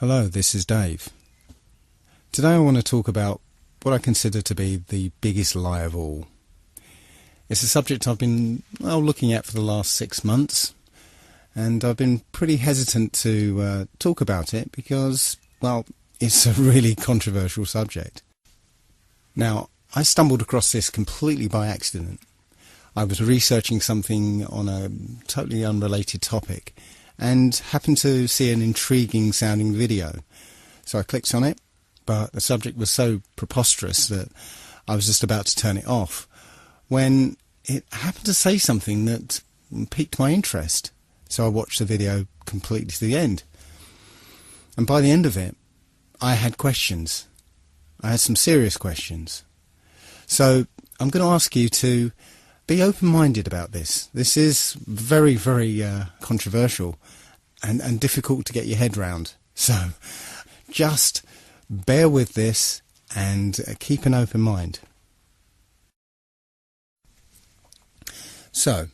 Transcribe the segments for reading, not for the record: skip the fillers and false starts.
Hello, this is Dave. Today I want to talk about what I consider to be the biggest lie of all. It's a subject I've been looking at for the last 6 months, and I've been pretty hesitant to talk about it because, it's a really controversial subject. Now, I stumbled across this completely by accident. I was researching something on a totally unrelated topic and happened to see an intriguing sounding video. So I clicked on it, but the subject was so preposterous that I was just about to turn it off when it happened to say something that piqued my interest. So I watched the video completely to the end. And by the end of it, I had questions. I had some serious questions. So I'm going to ask you to be open-minded about this. This is very, very controversial and difficult to get your head round. So just bear with this and keep an open mind. So,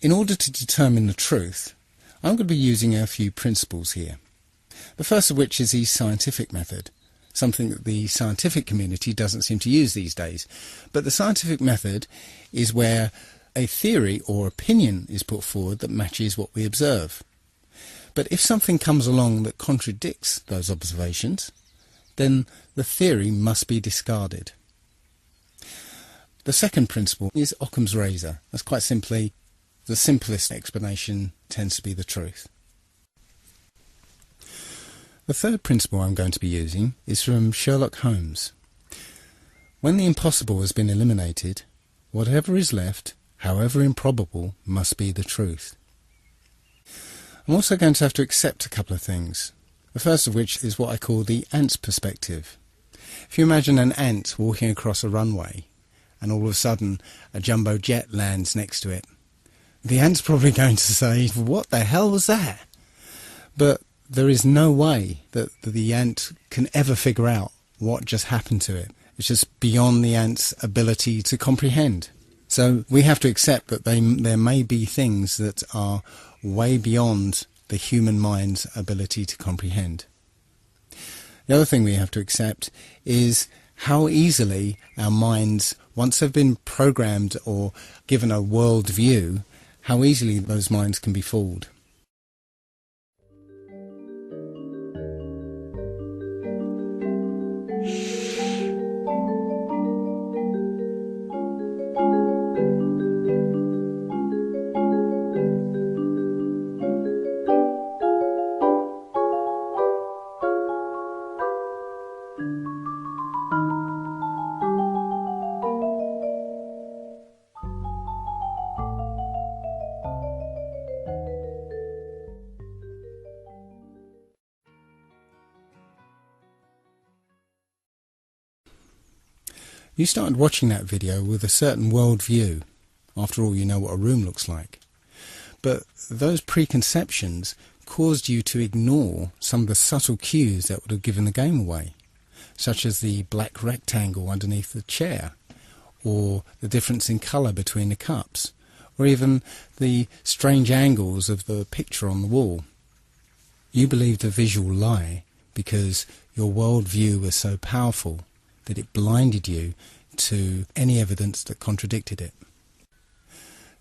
in order to determine the truth, I'm going to be using a few principles here. The first of which is the scientific method, something that the scientific community doesn't seem to use these days. But the scientific method is where a theory or opinion is put forward that matches what we observe. But if something comes along that contradicts those observations, then the theory must be discarded. The second principle is Occam's razor. That's quite simply, the simplest explanation tends to be the truth. The third principle I'm going to be using is from Sherlock Holmes. When the impossible has been eliminated, whatever is left, however improbable, must be the truth. I'm also going to have to accept a couple of things. The first of which is what I call the ant's perspective. If you imagine an ant walking across a runway and all of a sudden a jumbo jet lands next to it, the ant's probably going to say, "What the hell was that?" But there is no way that the ant can ever figure out what just happened to it. It's just beyond the ant's ability to comprehend. So we have to accept that there may be things that are way beyond the human mind's ability to comprehend. The other thing we have to accept is how easily our minds, once they've been programmed or given a world view, how easily those minds can be fooled. You started watching that video with a certain world view. After all, you know what a room looks like. But those preconceptions caused you to ignore some of the subtle cues that would have given the game away, such as the black rectangle underneath the chair, or the difference in colour between the cups, or even the strange angles of the picture on the wall. You believed a visual lie because your world view was so powerful that it blinded you to any evidence that contradicted it.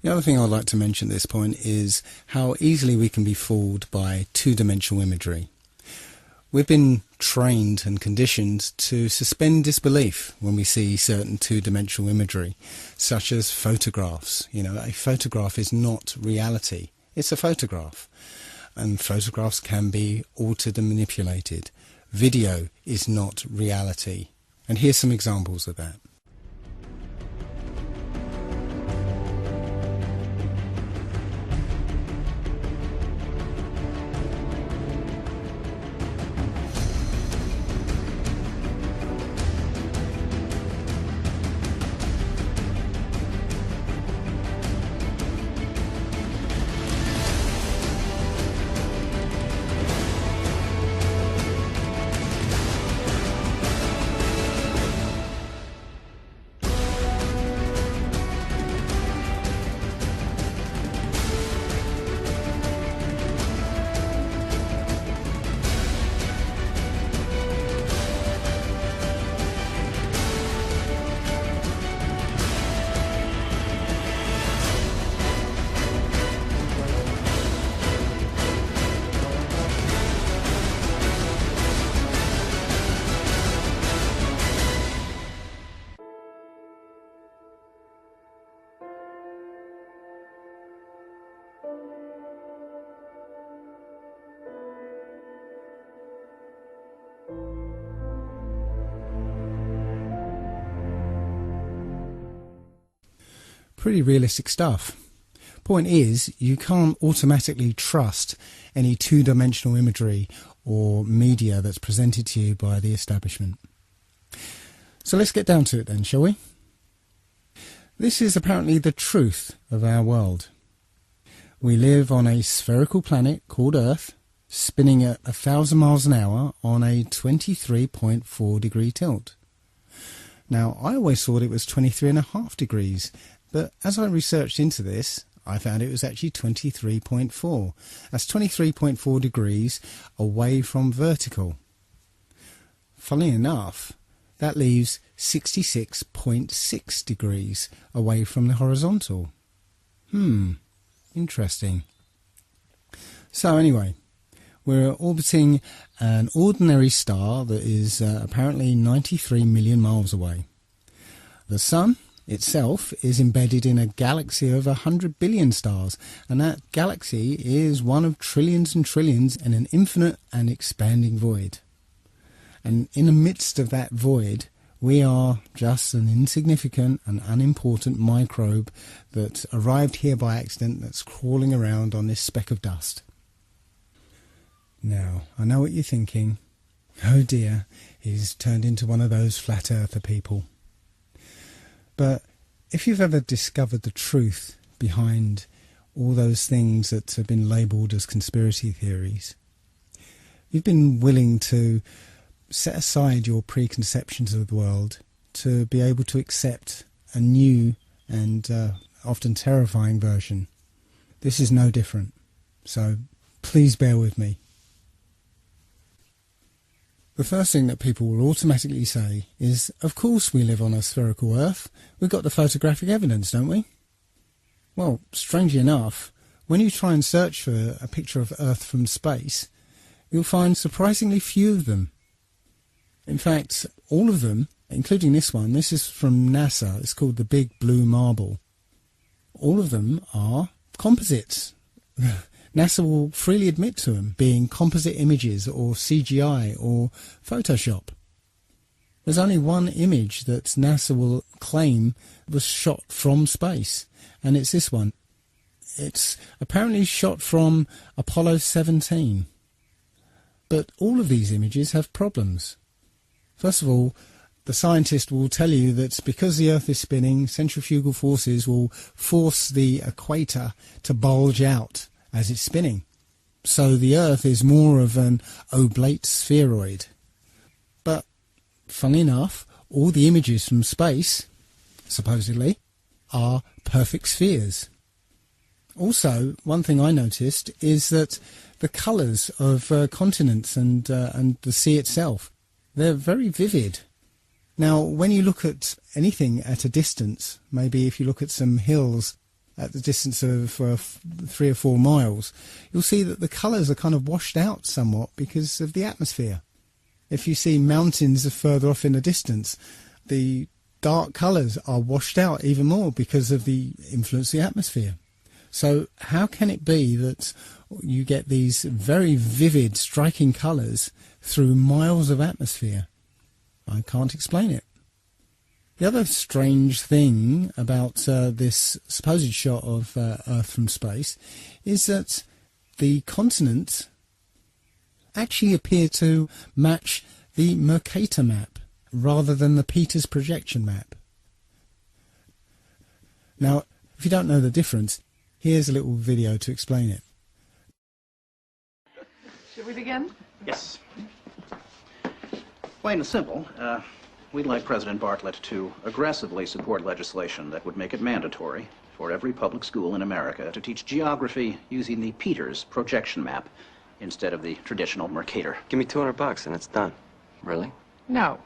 The other thing I'd like to mention at this point is how easily we can be fooled by two-dimensional imagery. We've been trained and conditioned to suspend disbelief when we see certain two-dimensional imagery, such as photographs. A photograph is not reality. It's a photograph. And photographs can be altered and manipulated. Video is not reality. And here's some examples of that. Pretty realistic stuff. Point is, you can't automatically trust any two-dimensional imagery or media that's presented to you by the establishment. So let's get down to it then, shall we? This is apparently the truth of our world. We live on a spherical planet called Earth, spinning at 1,000 miles an hour on a 23.4 degree tilt. Now, I always thought it was 23.5 degrees, but as I researched into this, I found it was actually 23.4. That's 23.4 degrees away from vertical. Funnily enough, that leaves 66.6 degrees away from the horizontal. Interesting. So anyway, we're orbiting an ordinary star that is apparently 93 million miles away. The Sun itself is embedded in a galaxy of 100 billion stars, and that galaxy is one of trillions and trillions in an infinite and expanding void. And in the midst of that void, we are just an insignificant and unimportant microbe that arrived here by accident, that's crawling around on this speck of dust. Now, I know what you're thinking. Oh dear, he's turned into one of those flat earther people. But if you've ever discovered the truth behind all those things that have been labelled as conspiracy theories, you've been willing to set aside your preconceptions of the world to be able to accept a new and often terrifying version. This is no different, so please bear with me. The first thing that people will automatically say is, of course we live on a spherical Earth. We've got the photographic evidence, don't we? Well, strangely enough, when you try and search for a picture of Earth from space, you'll find surprisingly few of them. In fact, all of them, including this one, this is from NASA, it's called the Big Blue Marble. All of them are composites. NASA will freely admit to them being composite images or CGI or Photoshop. There's only one image that NASA will claim was shot from space, and it's this one. It's apparently shot from Apollo 17. But all of these images have problems. First of all, the scientist will tell you that because the Earth is spinning, centrifugal forces will force the equator to bulge out as it's spinning. So the Earth is more of an oblate spheroid. But, funnily enough, all the images from space, supposedly, are perfect spheres. Also, one thing I noticed is that the colours of continents and the sea itself, they're very vivid. Now, when you look at anything at a distance, maybe if you look at some hills at the distance of 3 or 4 miles, you'll see that the colours are kind of washed out somewhat because of the atmosphere. If you see mountains further off in the distance, the dark colours are washed out even more because of the influence of the atmosphere. So how can it be that you get these very vivid, striking colours through miles of atmosphere? I can't explain it. The other strange thing about this supposed shot of Earth from space is that the continents actually appear to match the Mercator map rather than the Peters projection map. Now, if you don't know the difference, here's a little video to explain it. Should we begin? Yes. Plain and simple, we'd like President Bartlett to aggressively support legislation that would make it mandatory for every public school in America to teach geography using the Peters projection map instead of the traditional Mercator. Give me $200 and it's done. Really? No.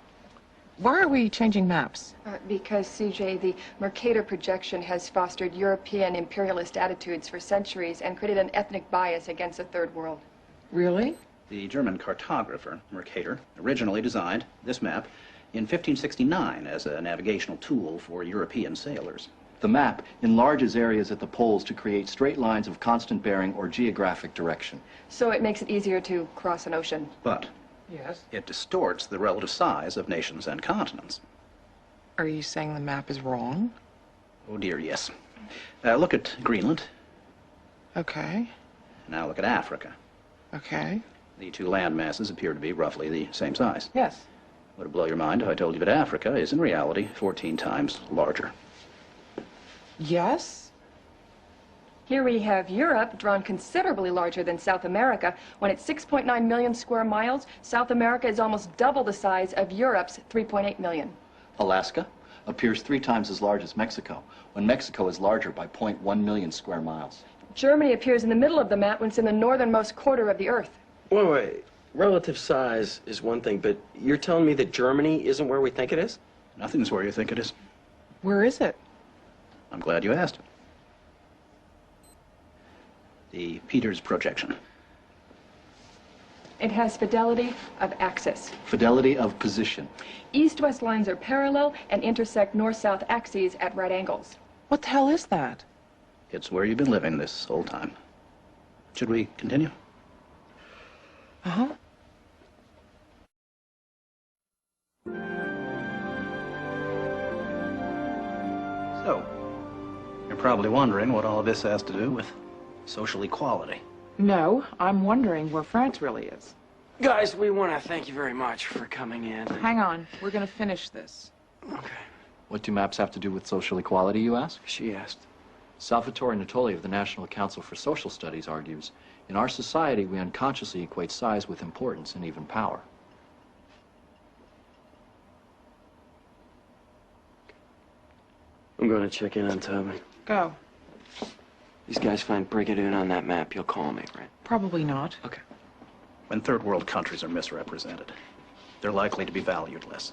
Why are we changing maps? Because, CJ, the Mercator projection has fostered European imperialist attitudes for centuries and created an ethnic bias against the Third World. Really? The German cartographer, Mercator, originally designed this map in 1569 as a navigational tool for European sailors. The map enlarges areas at the poles to create straight lines of constant bearing or geographic direction. So it makes it easier to cross an ocean. But Yes. It distorts the relative size of nations and continents. Are you saying the map is wrong? Oh dear, yes. Look at Greenland. Okay. Now look at Africa. Okay. The two land masses appear to be roughly the same size. Yes. Would it blow your mind if I told you that Africa is in reality 14 times larger? Yes? Here we have Europe, drawn considerably larger than South America. When it's 6.9 million square miles, South America is almost double the size of Europe's 3.8 million. Alaska appears 3 times as large as Mexico, when Mexico is larger by 0.1 million square miles. Germany appears in the middle of the map when it's in the northernmost quarter of the Earth. Wait. Relative size is one thing, but you're telling me that Germany isn't where we think it is? Nothing's where you think it is. Where is it? I'm glad you asked. The Peters projection. It has fidelity of axis. Fidelity of position. East-west lines are parallel and intersect north-south axes at right angles. What the hell is that? It's where you've been living this whole time. Should we continue? Uh-huh. So, you're probably wondering what all of this has to do with social equality. No, I'm wondering where France really is. Guys, we want to thank you very much for coming in. Hang on, we're gonna finish this. Okay. What do maps have to do with social equality, you ask? She asked. Salvatore Natoli of the National Council for Social Studies argues, in our society, we unconsciously equate size with importance and even power. I'm going to check in on Tobin. Go. These guys find Brigadoon on that map. You'll call me, right? Probably not. Okay. When third world countries are misrepresented, they're likely to be valued less.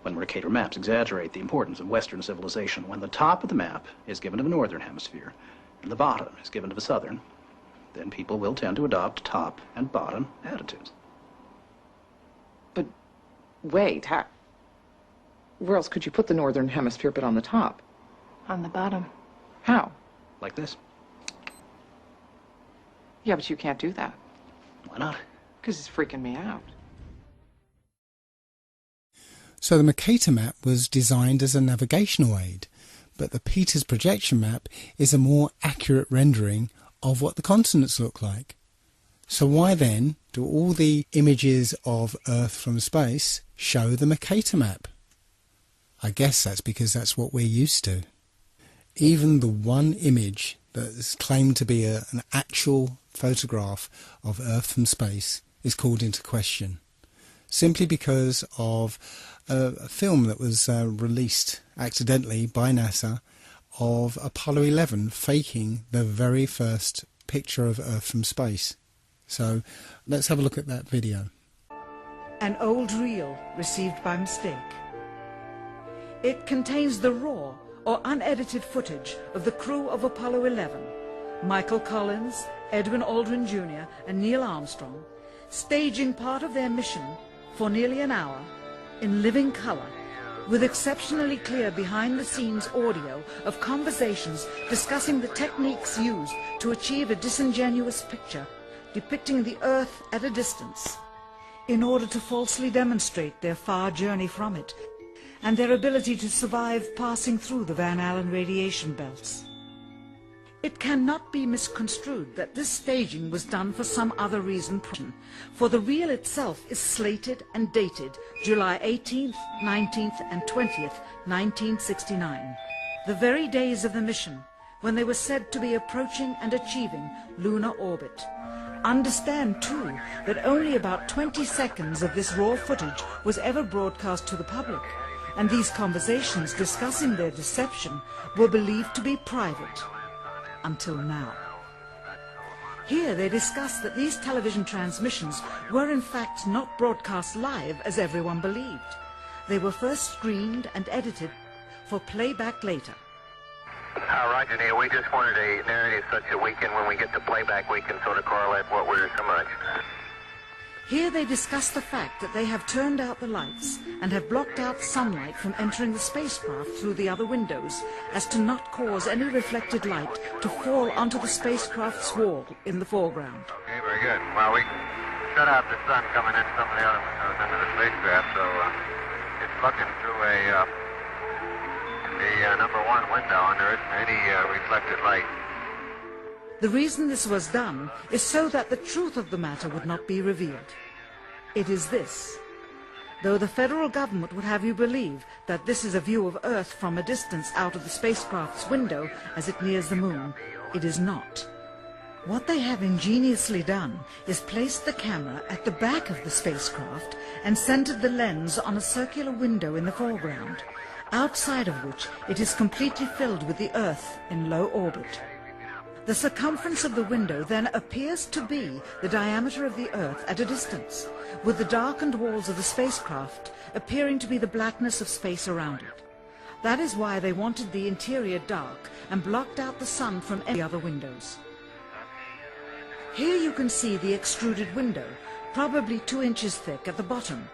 When Mercator maps exaggerate the importance of Western civilization, when the top of the map is given to the Northern Hemisphere and the bottom is given to the Southern, then people will tend to adopt top and bottom attitudes. But wait, where else could you put the Northern Hemisphere but on the top? On the bottom. How? Like this. Yeah, but you can't do that. Why not? Because it's freaking me out. So the Mercator map was designed as a navigational aid, but the Peters projection map is a more accurate rendering of what the continents look like. So why then do all the images of Earth from space show the Mercator map? I guess that's because that's what we're used to. Even the one image that is claimed to be an actual photograph of Earth from space is called into question, simply because of a film that was released accidentally by NASA of Apollo 11 faking the very first picture of Earth from space. So let's have a look at that video. An old reel received by mistake. It contains the raw or unedited footage of the crew of Apollo 11, Michael Collins, Edwin Aldrin Jr. and Neil Armstrong, staging part of their mission for nearly an hour in living color, with exceptionally clear behind-the-scenes audio of conversations discussing the techniques used to achieve a disingenuous picture depicting the Earth at a distance, in order to falsely demonstrate their far journey from it and their ability to survive passing through the Van Allen radiation belts. It cannot be misconstrued that this staging was done for some other reason, for the reel itself is slated and dated July 18th, 19th and 20th, 1969, the very days of the mission when they were said to be approaching and achieving lunar orbit. Understand, too, that only about 20 seconds of this raw footage was ever broadcast to the public, and these conversations discussing their deception were believed to be private. Until now. Here they discuss that these television transmissions were in fact not broadcast live as everyone believed. They were first screened and edited for playback later. Roger, Neil. We just wanted a narrative such that we can, when we get to playback, we can sort of correlate what we're so much. Here they discuss the fact that they have turned out the lights and have blocked out sunlight from entering the spacecraft through the other windows, as to not cause any reflected light to fall onto the spacecraft's wall in the foreground. Okay, very good. Well, shut out the sun coming in some of the other windows into the spacecraft, so it's looking through the number one window, and there isn't any reflected light. The reason this was done is so that the truth of the matter would not be revealed. It is this. Though the federal government would have you believe that this is a view of Earth from a distance out of the spacecraft's window as it nears the moon, it is not. What they have ingeniously done is placed the camera at the back of the spacecraft and centered the lens on a circular window in the foreground, outside of which it is completely filled with the Earth in low orbit. The circumference of the window then appears to be the diameter of the Earth at a distance, with the darkened walls of the spacecraft appearing to be the blackness of space around it. That is why they wanted the interior dark and blocked out the sun from any other windows. Here you can see the extruded window, probably 2 inches thick at the bottom.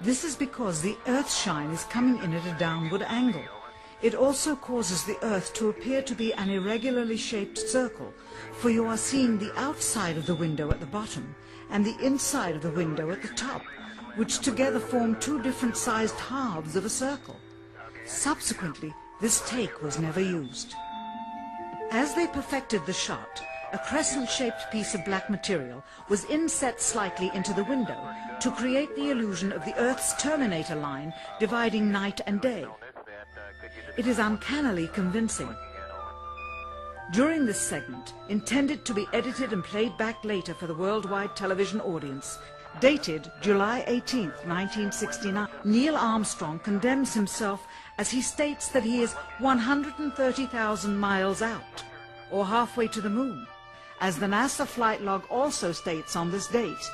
This is because the Earth's shine is coming in at a downward angle. It also causes the Earth to appear to be an irregularly shaped circle, for you are seeing the outside of the window at the bottom and the inside of the window at the top, which together form 2 different sized halves of a circle. Subsequently, this take was never used. As they perfected the shot, a crescent-shaped piece of black material was inset slightly into the window to create the illusion of the Earth's terminator line dividing night and day. It is uncannily convincing. During this segment, intended to be edited and played back later for the worldwide television audience, dated July 18, 1969, Neil Armstrong condemns himself as he states that he is 130,000 miles out, or halfway to the moon, as the NASA flight log also states on this date,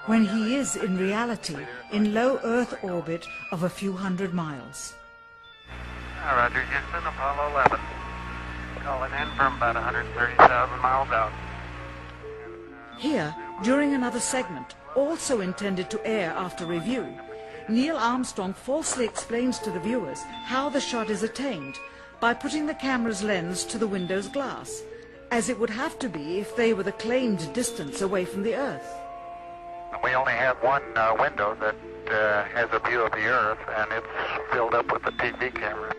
when he is in reality in low Earth orbit of a few hundred miles. Roger, Houston, Apollo 11. Calling in from about 130,000 miles out. Here, during another segment, also intended to air after review, Neil Armstrong falsely explains to the viewers how the shot is attained by putting the camera's lens to the window's glass, as it would have to be if they were the claimed distance away from the Earth. We only have one window that has a view of the Earth, and it's filled up with a TV camera.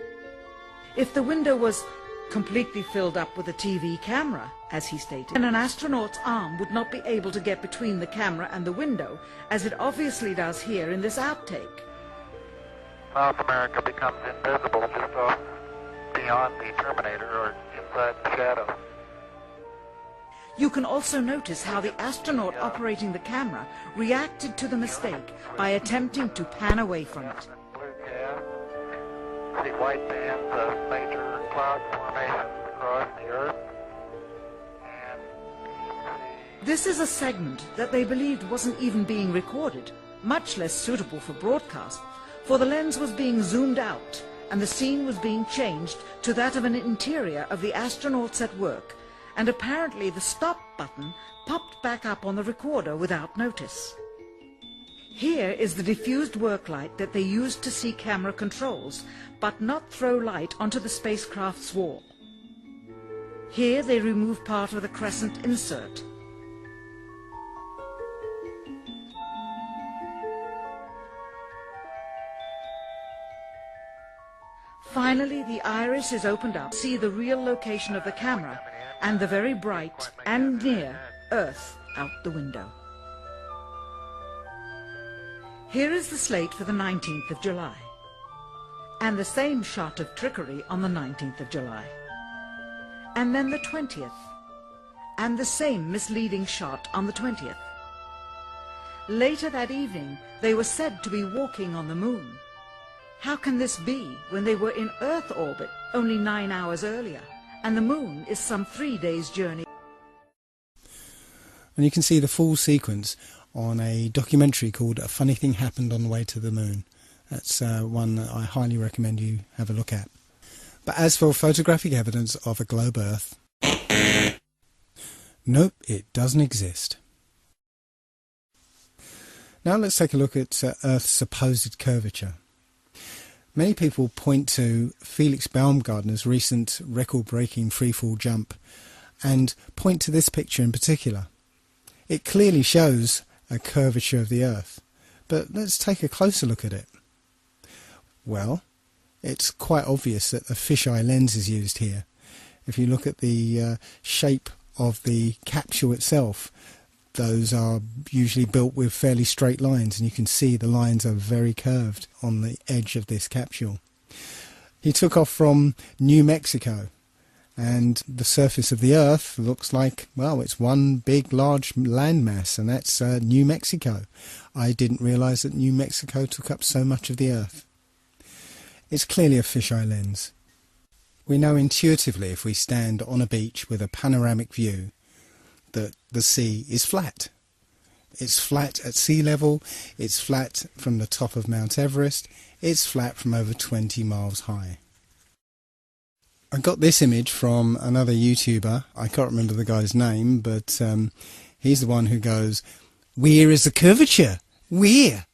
If the window was completely filled up with a TV camera, as he stated, then an astronaut's arm would not be able to get between the camera and the window, as it obviously does here in this outtake. South America becomes invisible just off beyond the Terminator or inside the shadow. You can also notice how the astronaut operating the camera reacted to the mistake by attempting to pan away from it. Blue gas, see white bands of major cloud formations across the Earth. And This is a segment that they believed wasn't even being recorded, much less suitable for broadcast, for the lens was being zoomed out and the scene was being changed to that of an interior of the astronauts at work, and apparently the stop button popped back up on the recorder without notice. Here is the diffused work light that they used to see camera controls, but not throw light onto the spacecraft's wall. Here they remove part of the crescent insert. Finally, the iris is opened up to see the real location of the camera and the very bright and near Earth out the window. Here is the slate for the 19th of July, and the same shot of trickery on the 19th of July, and then the 20th, and the same misleading shot on the 20th. Later that evening, they were said to be walking on the moon. How can this be when they were in Earth orbit only 9 hours earlier, and the moon is some 3 days' journey? And you can see the full sequence on a documentary called A Funny Thing Happened on the Way to the Moon. That's one that I highly recommend you have a look at. But as for photographic evidence of a globe Earth, nope, it doesn't exist. Now let's take a look at Earth's supposed curvature. Many people point to Felix Baumgartner's recent record-breaking freefall jump and point to this picture in particular. It clearly shows a curvature of the Earth, but let's take a closer look at it. Well, it's quite obvious that a fisheye lens is used here. If you look at the shape of the capsule itself, those are usually built with fairly straight lines, and you can see the lines are very curved on the edge of this capsule. He took off from New Mexico, and the surface of the Earth looks like, well, it's one big large landmass, and that's New Mexico. I didn't realise that New Mexico took up so much of the Earth. It's clearly a fisheye lens. We know intuitively, if we stand on a beach with a panoramic view, that the sea is flat. It's flat at sea level, it's flat from the top of Mount Everest, it's flat from over 20 miles high. I got this image from another YouTuber. I can't remember the guy's name, but he's the one who goes, "Where is the curvature? Where?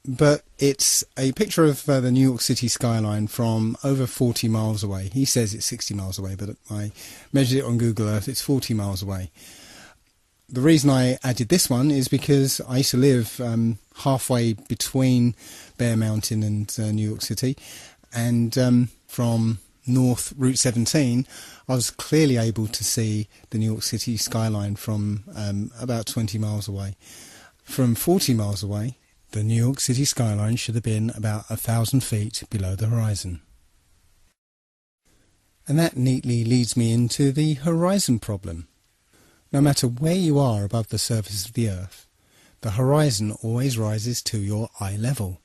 But it's a picture of the New York City skyline from over 40 miles away. He says it's 60 miles away, but I measured it on Google Earth, it's 40 miles away. The reason I added this one is because I used to live halfway between Bear Mountain and New York City, and from North Route 17 I was clearly able to see the New York City skyline from about 20 miles away. From 40 miles away, the New York City skyline should have been about 1,000 feet below the horizon. And that neatly leads me into the horizon problem. No matter where you are above the surface of the Earth, the horizon always rises to your eye level.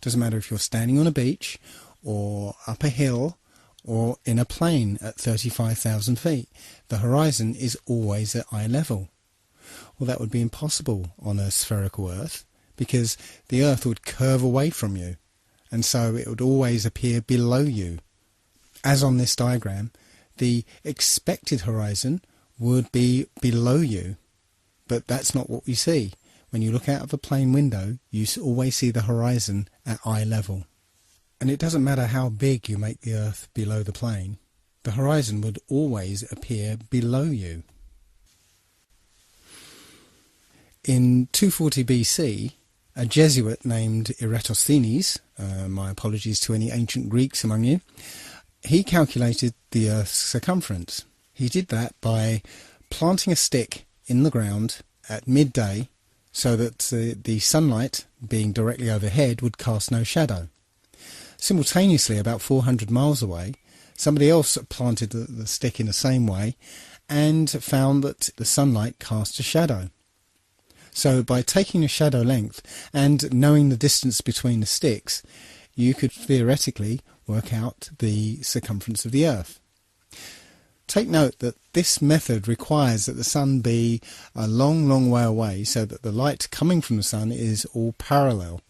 Doesn't matter if you're standing on a beach, or up a hill, or in a plane at 35,000 feet. The horizon is always at eye level. Well, that would be impossible on a spherical Earth, because the Earth would curve away from you, and so it would always appear below you. As on this diagram, the expected horizon would be below you, but that's not what we see. When you look out of a plane window, you always see the horizon at eye level. And it doesn't matter how big you make the Earth below the plane, the horizon would always appear below you. In 240 BC, a Jesuit named Eratosthenes, my apologies to any ancient Greeks among you, he calculated the Earth's circumference. He did that by planting a stick in the ground at midday so that the sunlight, being directly overhead, would cast no shadow. Simultaneously, about 400 miles away, somebody else planted the stick in the same way and found that the sunlight cast a shadow. So by taking a shadow length and knowing the distance between the sticks, you could theoretically work out the circumference of the Earth. Take note that this method requires that the sun be a long way away, so that the light coming from the sun is all parallel.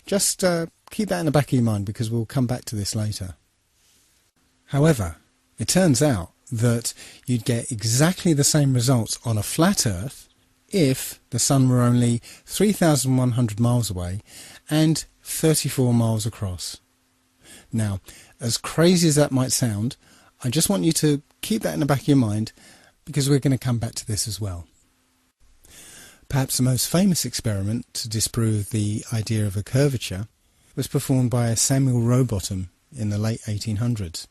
Just keep that in the back of your mind, because we'll come back to this later. However, it turns out that you'd get exactly the same results on a flat Earth if the sun were only 3,100 miles away and 34 miles across. Now, as crazy as that might sound, I just want you to keep that in the back of your mind, because we're going to come back to this as well. Perhaps the most famous experiment to disprove the idea of a curvature was performed by Samuel Rowbottom in the late 1800s.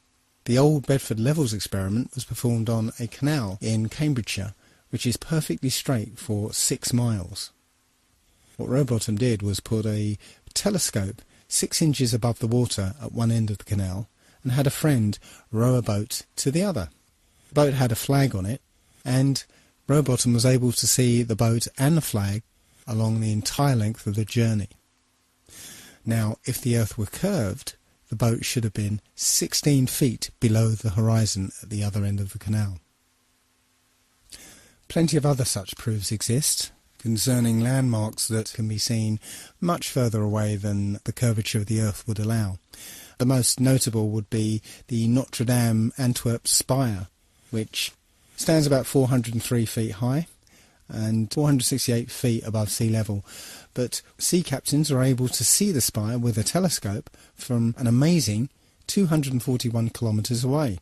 The Old Bedford Levels experiment was performed on a canal in Cambridgeshire, which is perfectly straight for 6 miles. What Rowbottom did was put a telescope 6 inches above the water at one end of the canal and had a friend row a boat to the other. The boat had a flag on it, and Rowbottom was able to see the boat and the flag along the entire length of the journey. Now, if the Earth were curved, the boat should have been 16 feet below the horizon at the other end of the canal. Plenty of other such proofs exist concerning landmarks that can be seen much further away than the curvature of the Earth would allow. The most notable would be the Notre Dame Antwerp spire, which stands about 403 feet high and 468 feet above sea level. But sea captains are able to see the spire with a telescope from an amazing 241 kilometres away.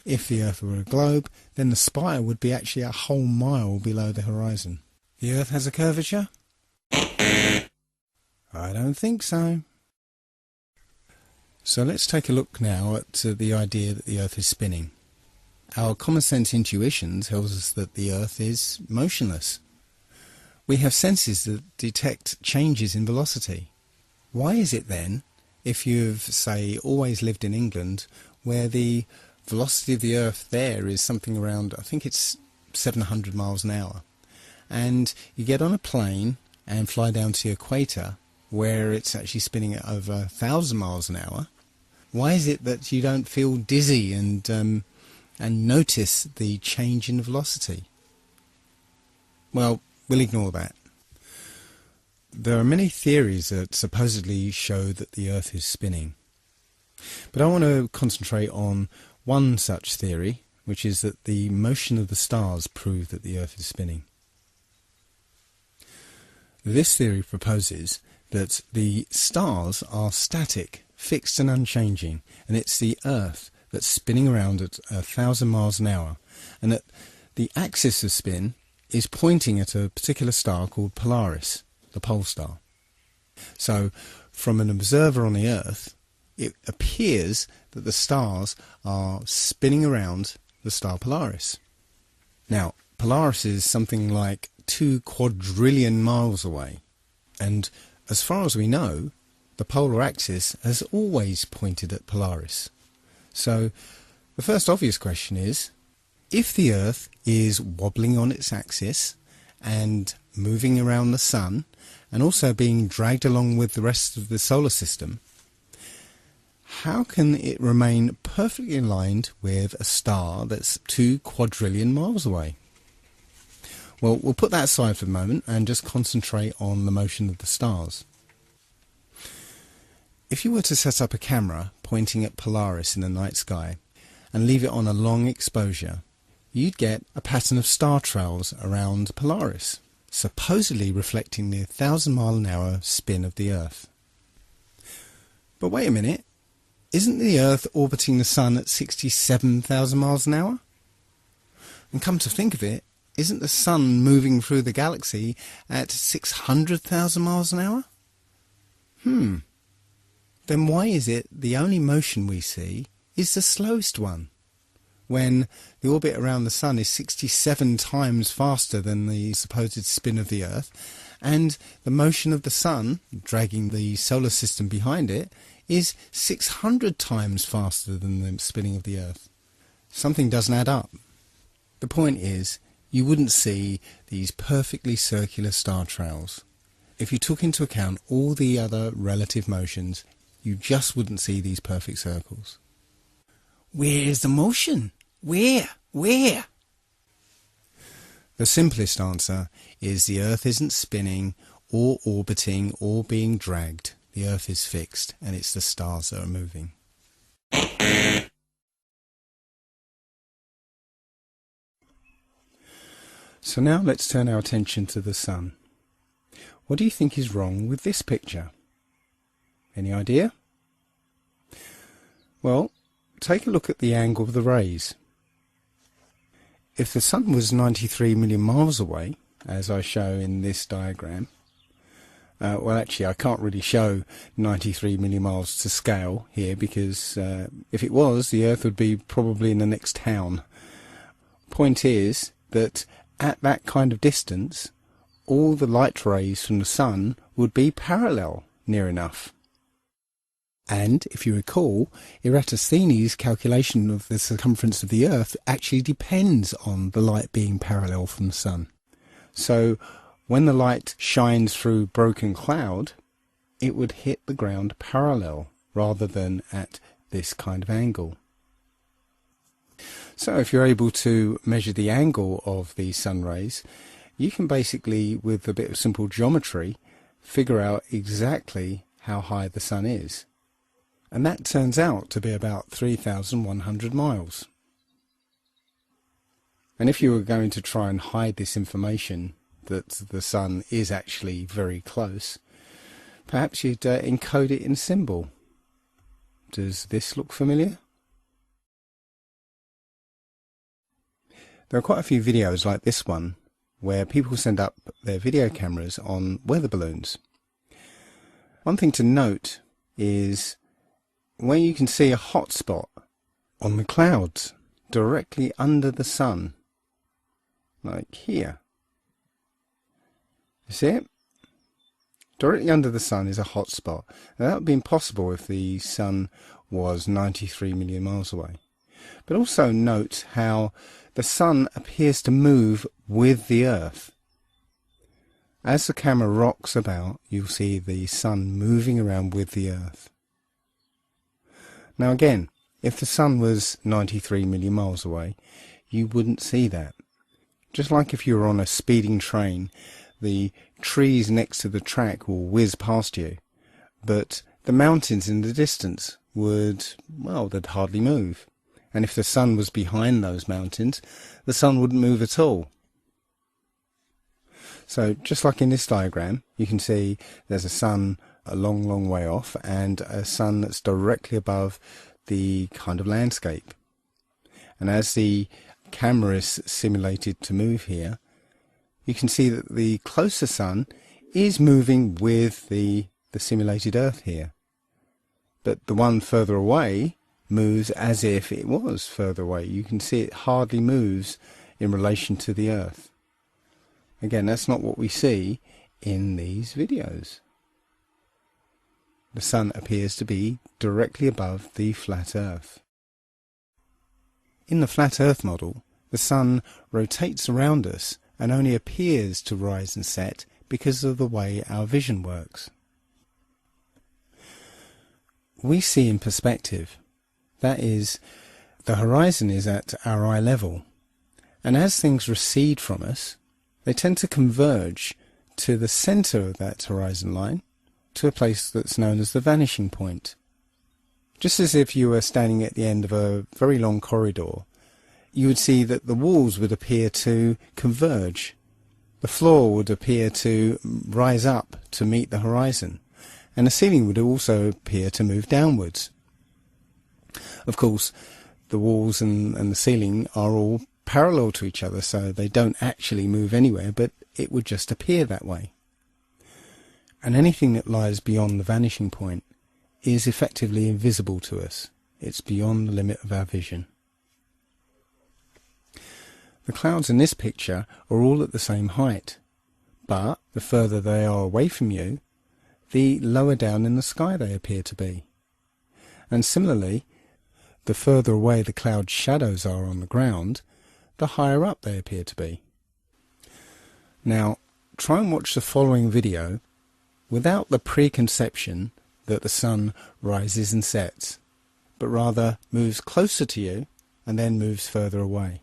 If the Earth were a globe, then the spire would be actually a whole mile below the horizon. The Earth has a curvature? I don't think so. So let's take a look now at the idea that the Earth is spinning. Our common sense intuition tells us that the Earth is motionless. We have senses that detect changes in velocity. Why is it then, if you've, say, always lived in England, where the velocity of the Earth there is something around, I think it's 700 miles an hour, and you get on a plane and fly down to the equator, where it's actually spinning at over 1,000 miles an hour, why is it that you don't feel dizzy and notice the change in velocity? Well, we'll ignore that. There are many theories that supposedly show that the Earth is spinning. But I want to concentrate on one such theory, which is that the motion of the stars prove that the Earth is spinning. This theory proposes that the stars are static, fixed and unchanging, and it's the Earth that's spinning around at 1,000 miles an hour, and that the axis of spin is pointing at a particular star called Polaris, the pole star. So, from an observer on the Earth, it appears that the stars are spinning around the star Polaris. Now, Polaris is something like 2 quadrillion miles away, and as far as we know, the polar axis has always pointed at Polaris. So the first obvious question is, if the Earth is wobbling on its axis and moving around the Sun and also being dragged along with the rest of the solar system, how can it remain perfectly aligned with a star that's 2 quadrillion miles away? Well, we'll put that aside for the moment and just concentrate on the motion of the stars. If you were to set up a camera pointing at Polaris in the night sky and leave it on a long exposure, you'd get a pattern of star trails around Polaris, supposedly reflecting the 1,000-mile-an-hour spin of the Earth. But wait a minute, isn't the Earth orbiting the Sun at 67,000 miles an hour? And come to think of it, isn't the Sun moving through the galaxy at 600,000 miles an hour? Then why is it the only motion we see is the slowest one, when the orbit around the Sun is 67 times faster than the supposed spin of the Earth, and the motion of the Sun, dragging the solar system behind it, is 600 times faster than the spinning of the Earth? Something doesn't add up. The point is, you wouldn't see these perfectly circular star trails. If you took into account all the other relative motions, you just wouldn't see these perfect circles. Where's the motion? Where? The simplest answer is the Earth isn't spinning or orbiting or being dragged. The Earth is fixed, and it's the stars that are moving. So now let's turn our attention to the Sun. What do you think is wrong with this picture? Any idea? Well, take a look at the angle of the rays. If the Sun was 93 million miles away, as I show in this diagram, well, actually I can't really show 93 million miles to scale here, because if it was, the Earth would be probably in the next town. Point is that at that kind of distance, all the light rays from the Sun would be parallel near enough. And, if you recall, Eratosthenes' calculation of the circumference of the Earth actually depends on the light being parallel from the Sun. So, when the light shines through broken cloud, it would hit the ground parallel, rather than at this kind of angle. So, if you're able to measure the angle of these sun rays, you can basically, with a bit of simple geometry, figure out exactly how high the Sun is. And that turns out to be about 3,100 miles. And if you were going to try and hide this information, that the Sun is actually very close, perhaps you'd encode it in symbol. Does this look familiar? There are quite a few videos like this one where people send up their video cameras on weather balloons. One thing to note is where you can see a hot spot on the clouds directly under the sun, like here. You see it? Directly under the sun is a hot spot. Now that would be impossible if the sun was 93 million miles away. But also note how the sun appears to move with the Earth. As the camera rocks about, you'll see the sun moving around with the Earth. Now again, if the sun was 93 million miles away, you wouldn't see that. Just like if you were on a speeding train, the trees next to the track will whiz past you, but the mountains in the distance would, well, they'd hardly move. And if the sun was behind those mountains, the sun wouldn't move at all. So just like in this diagram, you can see there's a sun a long, long way off and a sun that's directly above the kind of landscape. And as the camera is simulated to move here, you can see that the closer sun is moving with the simulated Earth here. But the one further away moves as if it was further away. You can see it hardly moves in relation to the Earth. Again, that's not what we see in these videos. The sun appears to be directly above the flat Earth. In the flat Earth model, the sun rotates around us and only appears to rise and set because of the way our vision works. We see in perspective. That is, the horizon is at our eye level, and as things recede from us, they tend to converge to the centre of that horizon line, to a place that's known as the vanishing point. Just as if you were standing at the end of a very long corridor, you would see that the walls would appear to converge. The floor would appear to rise up to meet the horizon, and the ceiling would also appear to move downwards. Of course, the walls and the ceiling are all parallel to each other, so they don't actually move anywhere, but it would just appear that way. And anything that lies beyond the vanishing point is effectively invisible to us. It's beyond the limit of our vision. The clouds in this picture are all at the same height, but the further they are away from you, the lower down in the sky they appear to be. And similarly, the further away the cloud shadows are on the ground, the higher up they appear to be. Now, try and watch the following video without the preconception that the sun rises and sets, but rather moves closer to you and then moves further away.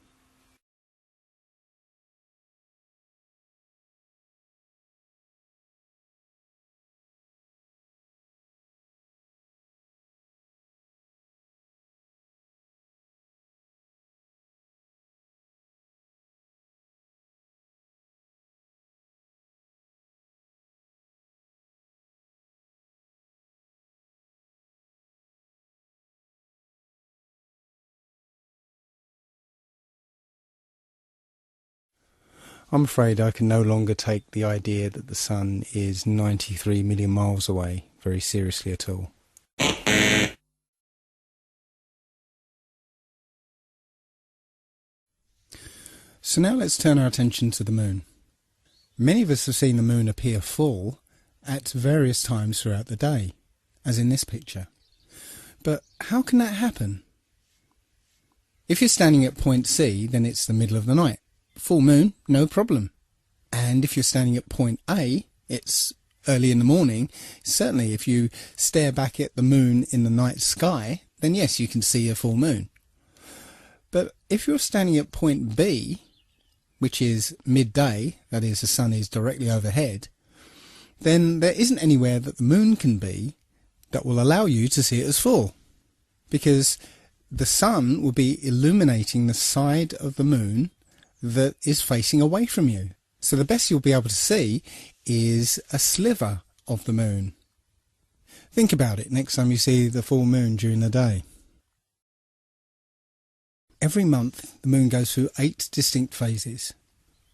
I'm afraid I can no longer take the idea that the sun is 93 million miles away very seriously at all. So now let's turn our attention to the moon. Many of us have seen the moon appear full at various times throughout the day, as in this picture. But how can that happen? If you're standing at point C, then it's the middle of the night. Full moon, no problem. And if you're standing at point A, it's early in the morning. Certainly if you stare back at the moon in the night sky, then yes, you can see a full moon. But if you're standing at point B, which is midday, that is, the sun is directly overhead, then there isn't anywhere that the moon can be that will allow you to see it as full, because the sun will be illuminating the side of the moon that is facing away from you. So the best you'll be able to see is a sliver of the moon. Think about it next time you see the full moon during the day. every month the moon goes through 8 distinct phases.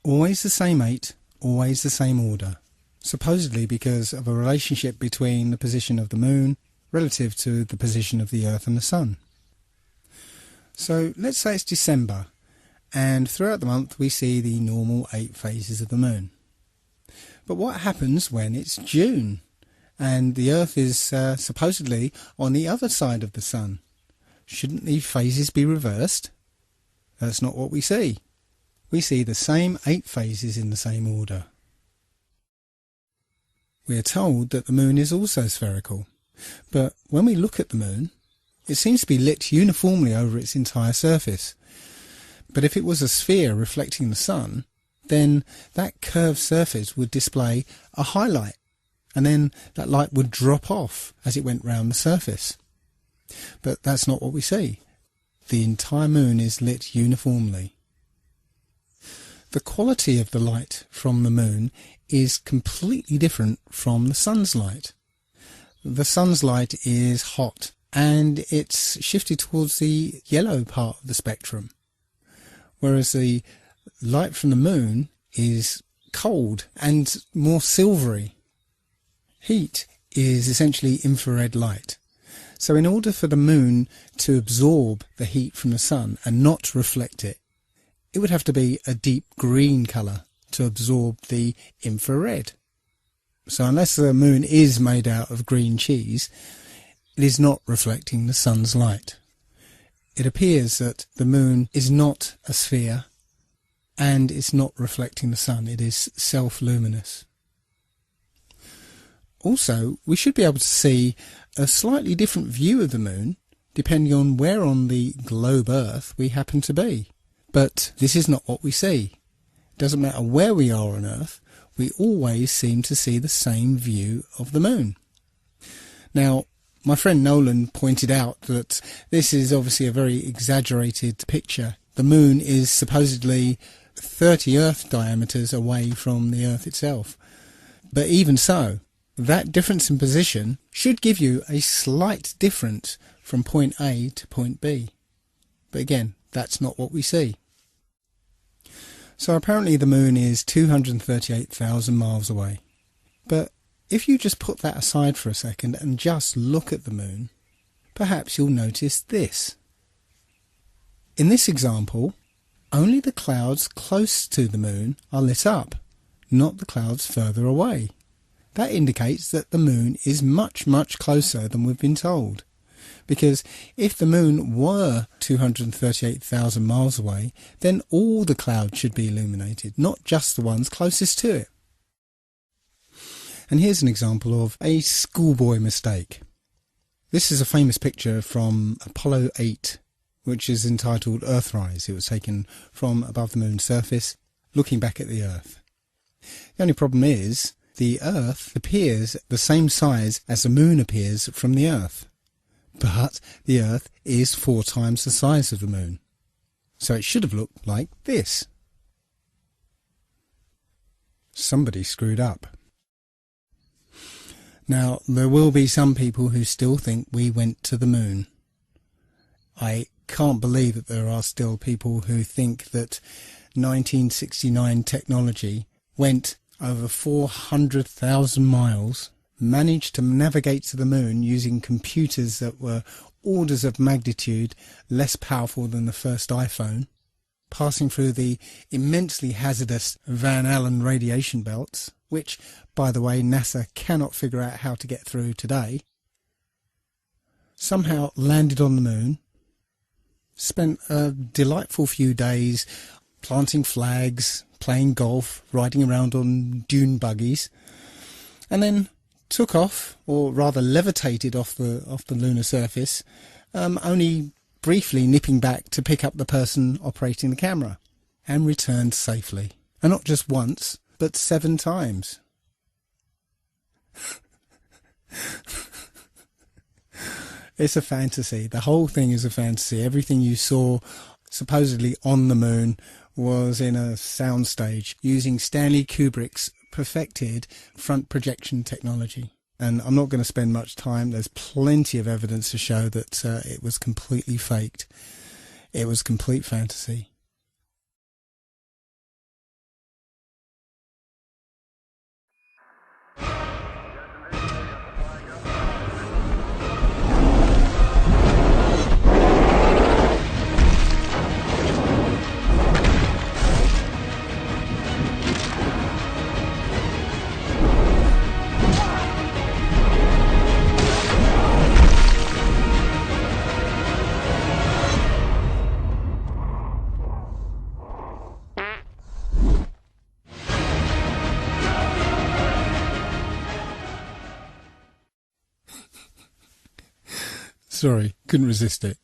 Always the same 8, always the same order. Supposedly because of a relationship between the position of the moon relative to the position of the earth and the sun. So let's say it's December, and throughout the month we see the normal 8 phases of the moon. But what happens when it's June and the earth is supposedly on the other side of the sun? Shouldn't the phases be reversed? That's not what we see. We see the same 8 phases in the same order. We are told that the moon is also spherical, but when we look at the moon, it seems to be lit uniformly over its entire surface. But if it was a sphere reflecting the sun, then that curved surface would display a highlight, and then that light would drop off as it went round the surface. But that's not what we see. The entire moon is lit uniformly. The quality of the light from the moon is completely different from the sun's light. The sun's light is hot, and it's shifted towards the yellow part of the spectrum, whereas the light from the moon is cold and more silvery. Heat is essentially infrared light. So in order for the moon to absorb the heat from the sun and not reflect it, it would have to be a deep green colour to absorb the infrared. So unless the moon is made out of green cheese, it is not reflecting the sun's light. It appears that the moon is not a sphere and it's not reflecting the sun. It is self-luminous. Also, we should be able to see a slightly different view of the moon depending on where on the globe Earth we happen to be. But this is not what we see. It doesn't matter where we are on Earth, we always seem to see the same view of the moon. Now, my friend Nolan pointed out that this is obviously a very exaggerated picture. The moon is supposedly 30 Earth diameters away from the Earth itself. But even so, that difference in position should give you a slight difference from point A to point B. But again, that's not what we see. So apparently the moon is 238,000 miles away. But if you just put that aside for a second and just look at the moon, perhaps you'll notice this. In this example, only the clouds close to the moon are lit up, not the clouds further away. That indicates that the moon is much, much closer than we've been told. Because if the moon were 238,000 miles away, then all the clouds should be illuminated, not just the ones closest to it. And here's an example of a schoolboy mistake. This is a famous picture from Apollo 8, which is entitled Earthrise. It was taken from above the moon's surface, looking back at the Earth. The only problem is, the Earth appears the same size as the moon appears from the Earth. But the Earth is 4 times the size of the moon. So it should have looked like this. Somebody screwed up. Now, there will be some people who still think we went to the moon. I can't believe that there are still people who think that 1969 technology went over 400,000 miles, managed to navigate to the moon using computers that were orders of magnitude less powerful than the first iPhone, passing through the immensely hazardous Van Allen radiation belts, which, by the way, NASA cannot figure out how to get through today, somehow landed on the moon, spent a delightful few days planting flags, playing golf, riding around on dune buggies, and then took off, or rather levitated off the lunar surface, only briefly nipping back to pick up the person operating the camera, and returned safely. And not just once, but 7 times. It's a fantasy. The whole thing is a fantasy. Everything you saw supposedly on the moon was in a soundstage using Stanley Kubrick's perfected front projection technology. And I'm not going to spend much time. There's plenty of evidence to show that it was completely faked. It was complete fantasy. Sorry, couldn't resist it.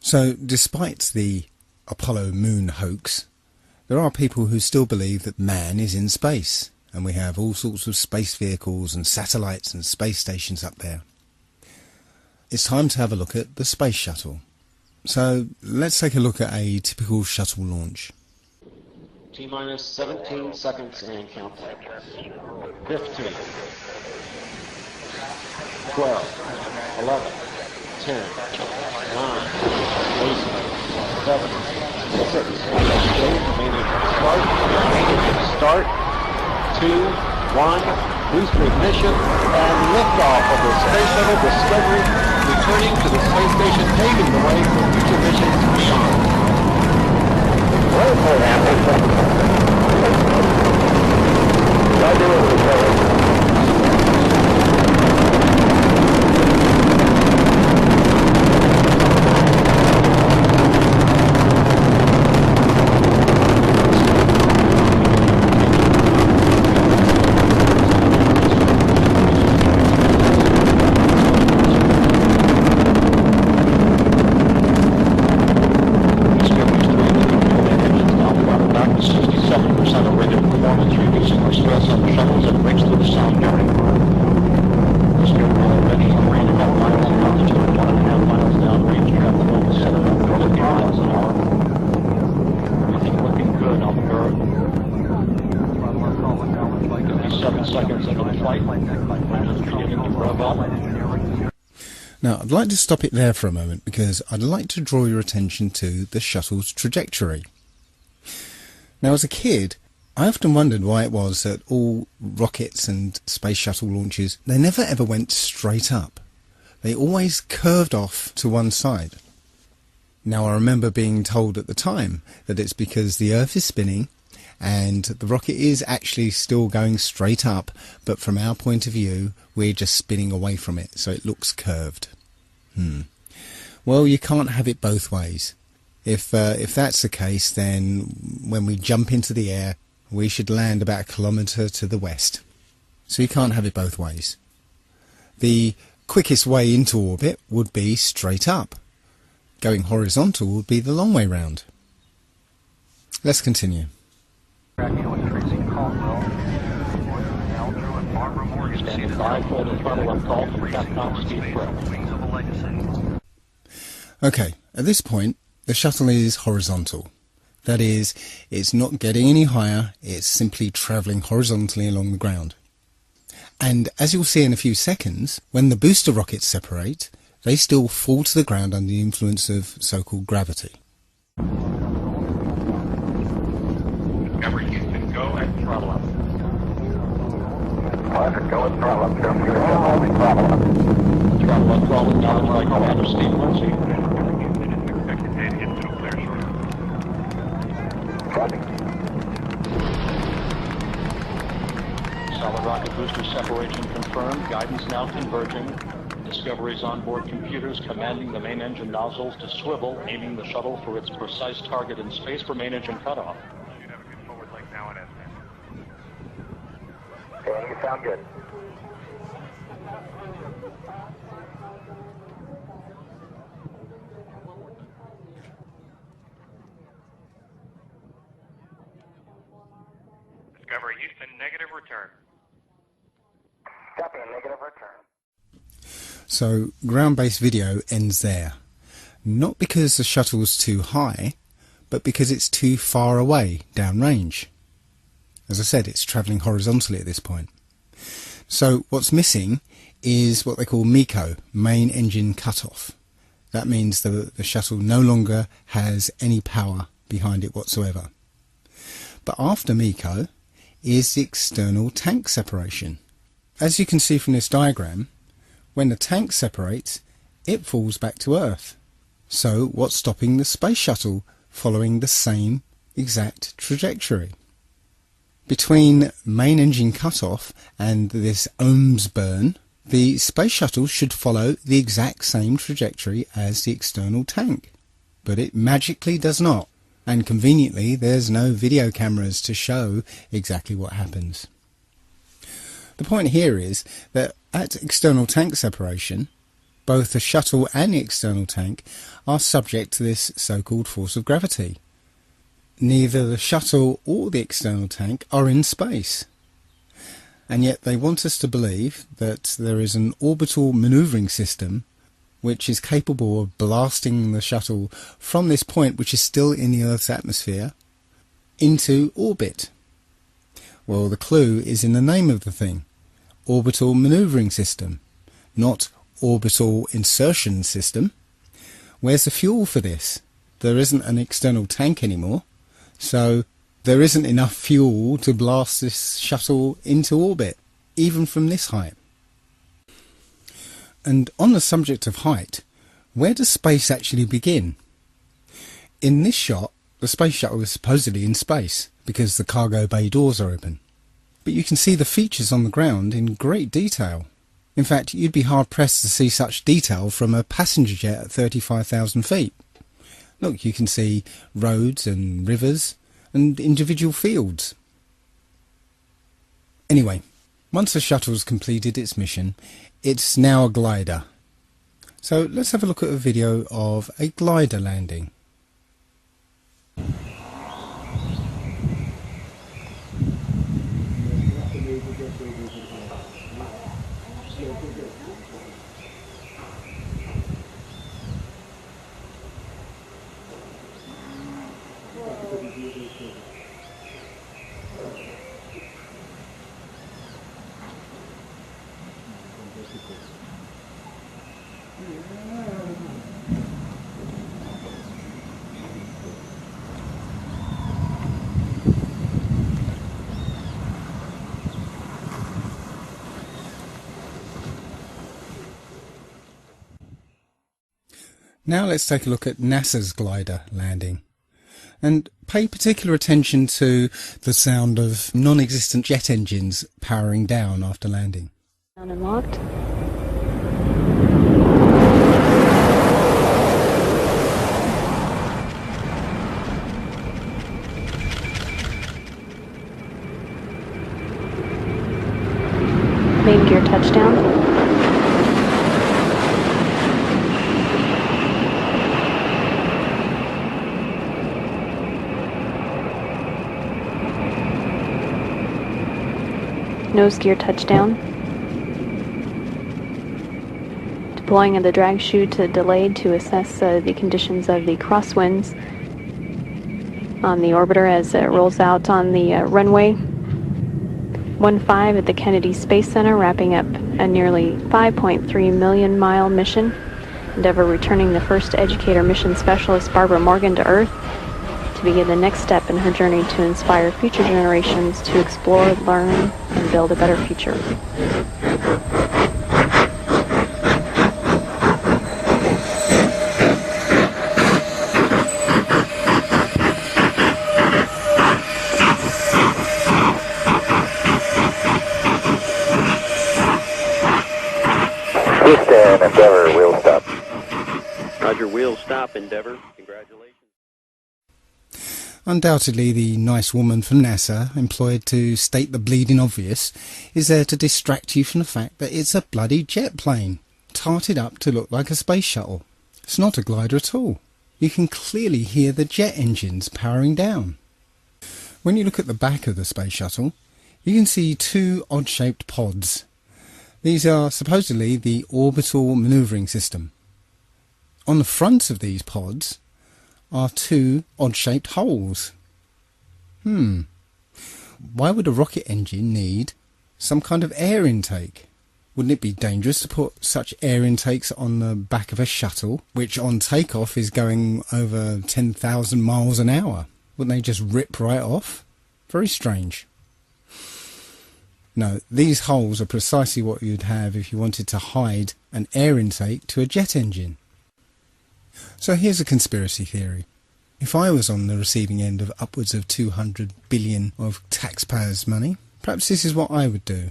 So, despite the Apollo moon hoax, there are people who still believe that man is in space, and we have all sorts of space vehicles and satellites and space stations up there. It's time to have a look at the space shuttle. So, let's take a look at a typical shuttle launch. T-minus 17 seconds and count. 15, 12, 11, 10, 9, 8, 7, 6, start, 2, 1, booster ignition, and liftoff of the Space Shuttle Discovery, returning to the space station, paving the way for future missions beyond. Now, I'd like to stop it there for a moment because I'd like to draw your attention to the shuttle's trajectory. Now, as a kid, I often wondered why it was that all rockets and space shuttle launches, they never ever went straight up. They always curved off to one side. Now, I remember being told at the time that it's because the Earth is spinning and the rocket is actually still going straight up, but from our point of view, we're just spinning away from it, so it looks curved. Well, you can't have it both ways. If that's the case, then when we jump into the air, we should land about a kilometre to the west. So you can't have it both ways. The quickest way into orbit would be straight up. Going horizontal would be the long way round. Let's continue. Standing by for the throttle up call from Capcom Steve Pro. Okay, at this point, the shuttle is horizontal. That is, it's not getting any higher, it's simply travelling horizontally along the ground. And as you'll see in a few seconds, when the booster rockets separate, they still fall to the ground under the influence of so-called gravity. Discovery, you can go and throttle up. Go and throttle up. Throttle up. Throttle up, throttle down, like Commander Steve Lindsay. Solid rocket booster separation confirmed. Guidance now converging. Discovery's onboard computers commanding the main engine nozzles to swivel, aiming the shuttle for its precise target in space for main engine cutoff. You have a good forward leg now and okay, you sound good. Discovery Houston, negative return. So ground-based video ends there. Not because the shuttle's too high, but because it's too far away downrange. As I said, it's travelling horizontally at this point. So what's missing is what they call MECO, main engine cutoff. That means the shuttle no longer has any power behind it whatsoever. But after MECO is the external tank separation. As you can see from this diagram, when the tank separates, it falls back to Earth. So what's stopping the space shuttle following the same exact trajectory? Between main engine cutoff and this ohms burn, the space shuttle should follow the exact same trajectory as the external tank. But it magically does not. And conveniently, there's no video cameras to show exactly what happens. The point here is that at external tank separation, both the shuttle and the external tank are subject to this so-called force of gravity. Neither the shuttle or the external tank are in space. And yet they want us to believe that there is an orbital manoeuvring system which is capable of blasting the shuttle from this point, which is still in the Earth's atmosphere, into orbit. Well, the clue is in the name of the thing. Orbital manoeuvring system, not orbital insertion system. Where's the fuel for this? There isn't an external tank anymore, so there isn't enough fuel to blast this shuttle into orbit, even from this height. And on the subject of height, where does space actually begin? In this shot, the space shuttle is supposedly in space, because the cargo bay doors are open. But you can see the features on the ground in great detail. In fact, you'd be hard-pressed to see such detail from a passenger jet at 35,000 feet. Look, you can see roads and rivers and individual fields. Anyway, once the shuttle's completed its mission, it's now a glider. So let's have a look at a video of a glider landing. Now let's take a look at NASA's glider landing, and pay particular attention to the sound of non-existent jet engines powering down after landing. Down and locked. Main gear touchdown. Nose gear touchdown. Deploying of the drag chute delayed to assess the conditions of the crosswinds on the orbiter as it rolls out on the runway 15 at the Kennedy Space Center, wrapping up a nearly 5.3 million mile mission. Endeavour returning the first educator mission specialist Barbara Morgan to Earth to begin the next step in her journey to inspire future generations to explore, learn, and build a better future. Houston, Endeavour, wheel stop. Roger, wheel stop, Endeavour. Congratulations. Undoubtedly, the nice woman from NASA, employed to state the bleeding obvious, is there to distract you from the fact that it's a bloody jet plane, tarted up to look like a space shuttle. It's not a glider at all. You can clearly hear the jet engines powering down. When you look at the back of the space shuttle, you can see two odd-shaped pods. These are supposedly the orbital manoeuvring system. On the front of these pods are two odd-shaped holes. Why would a rocket engine need some kind of air intake? Wouldn't it be dangerous to put such air intakes on the back of a shuttle, which on takeoff is going over 10,000 miles an hour? Wouldn't they just rip right off? Very strange. No, these holes are precisely what you'd have if you wanted to hide an air intake to a jet engine. So here's a conspiracy theory. If I was on the receiving end of upwards of 200 billion of taxpayers' money, perhaps this is what I would do.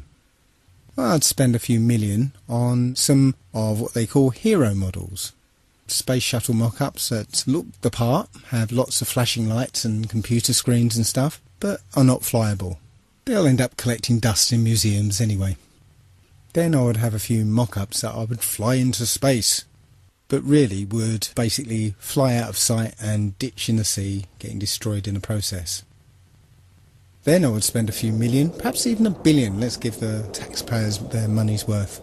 Well, I'd spend a few million on some of what they call hero models. Space shuttle mock-ups that look the part, have lots of flashing lights and computer screens and stuff, but are not flyable. They'll end up collecting dust in museums anyway. Then I would have a few mock-ups that I would fly into space, but really would basically fly out of sight and ditch in the sea, getting destroyed in the process. Then I would spend a few million, perhaps even $1 billion, let's give the taxpayers their money's worth.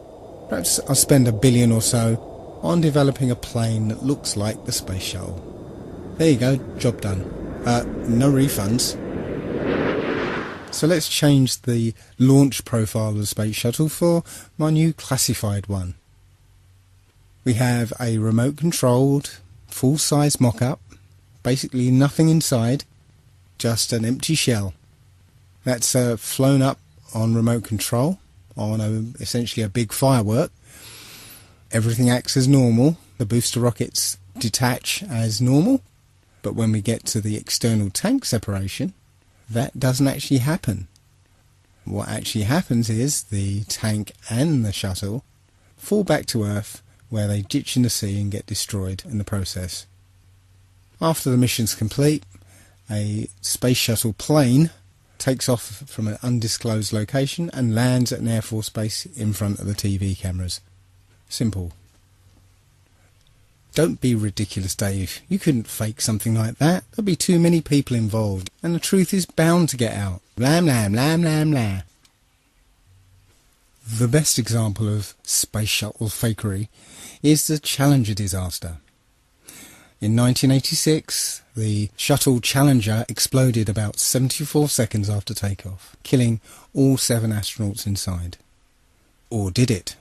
Perhaps I'll spend $1 billion or so on developing a plane that looks like the space shuttle. There you go, job done. No refunds. So let's change the launch profile of the space shuttle for my new classified one. We have a remote-controlled, full-size mock-up, basically nothing inside, just an empty shell. That's flown up on remote control, on essentially a big firework. Everything acts as normal, the booster rockets detach as normal, but when we get to the external tank separation, that doesn't actually happen. What actually happens is the tank and the shuttle fall back to Earth, where they ditch in the sea and get destroyed in the process. After the mission's complete, a space shuttle plane takes off from an undisclosed location and lands at an Air Force base in front of the TV cameras. Simple. Don't be ridiculous, Dave. You couldn't fake something like that. There'd be too many people involved, and the truth is bound to get out. Lam lam lam lam lam. The best example of space shuttle fakery is the Challenger disaster. In 1986, the shuttle Challenger exploded about 74 seconds after takeoff, killing all 7 astronauts inside. Or did it?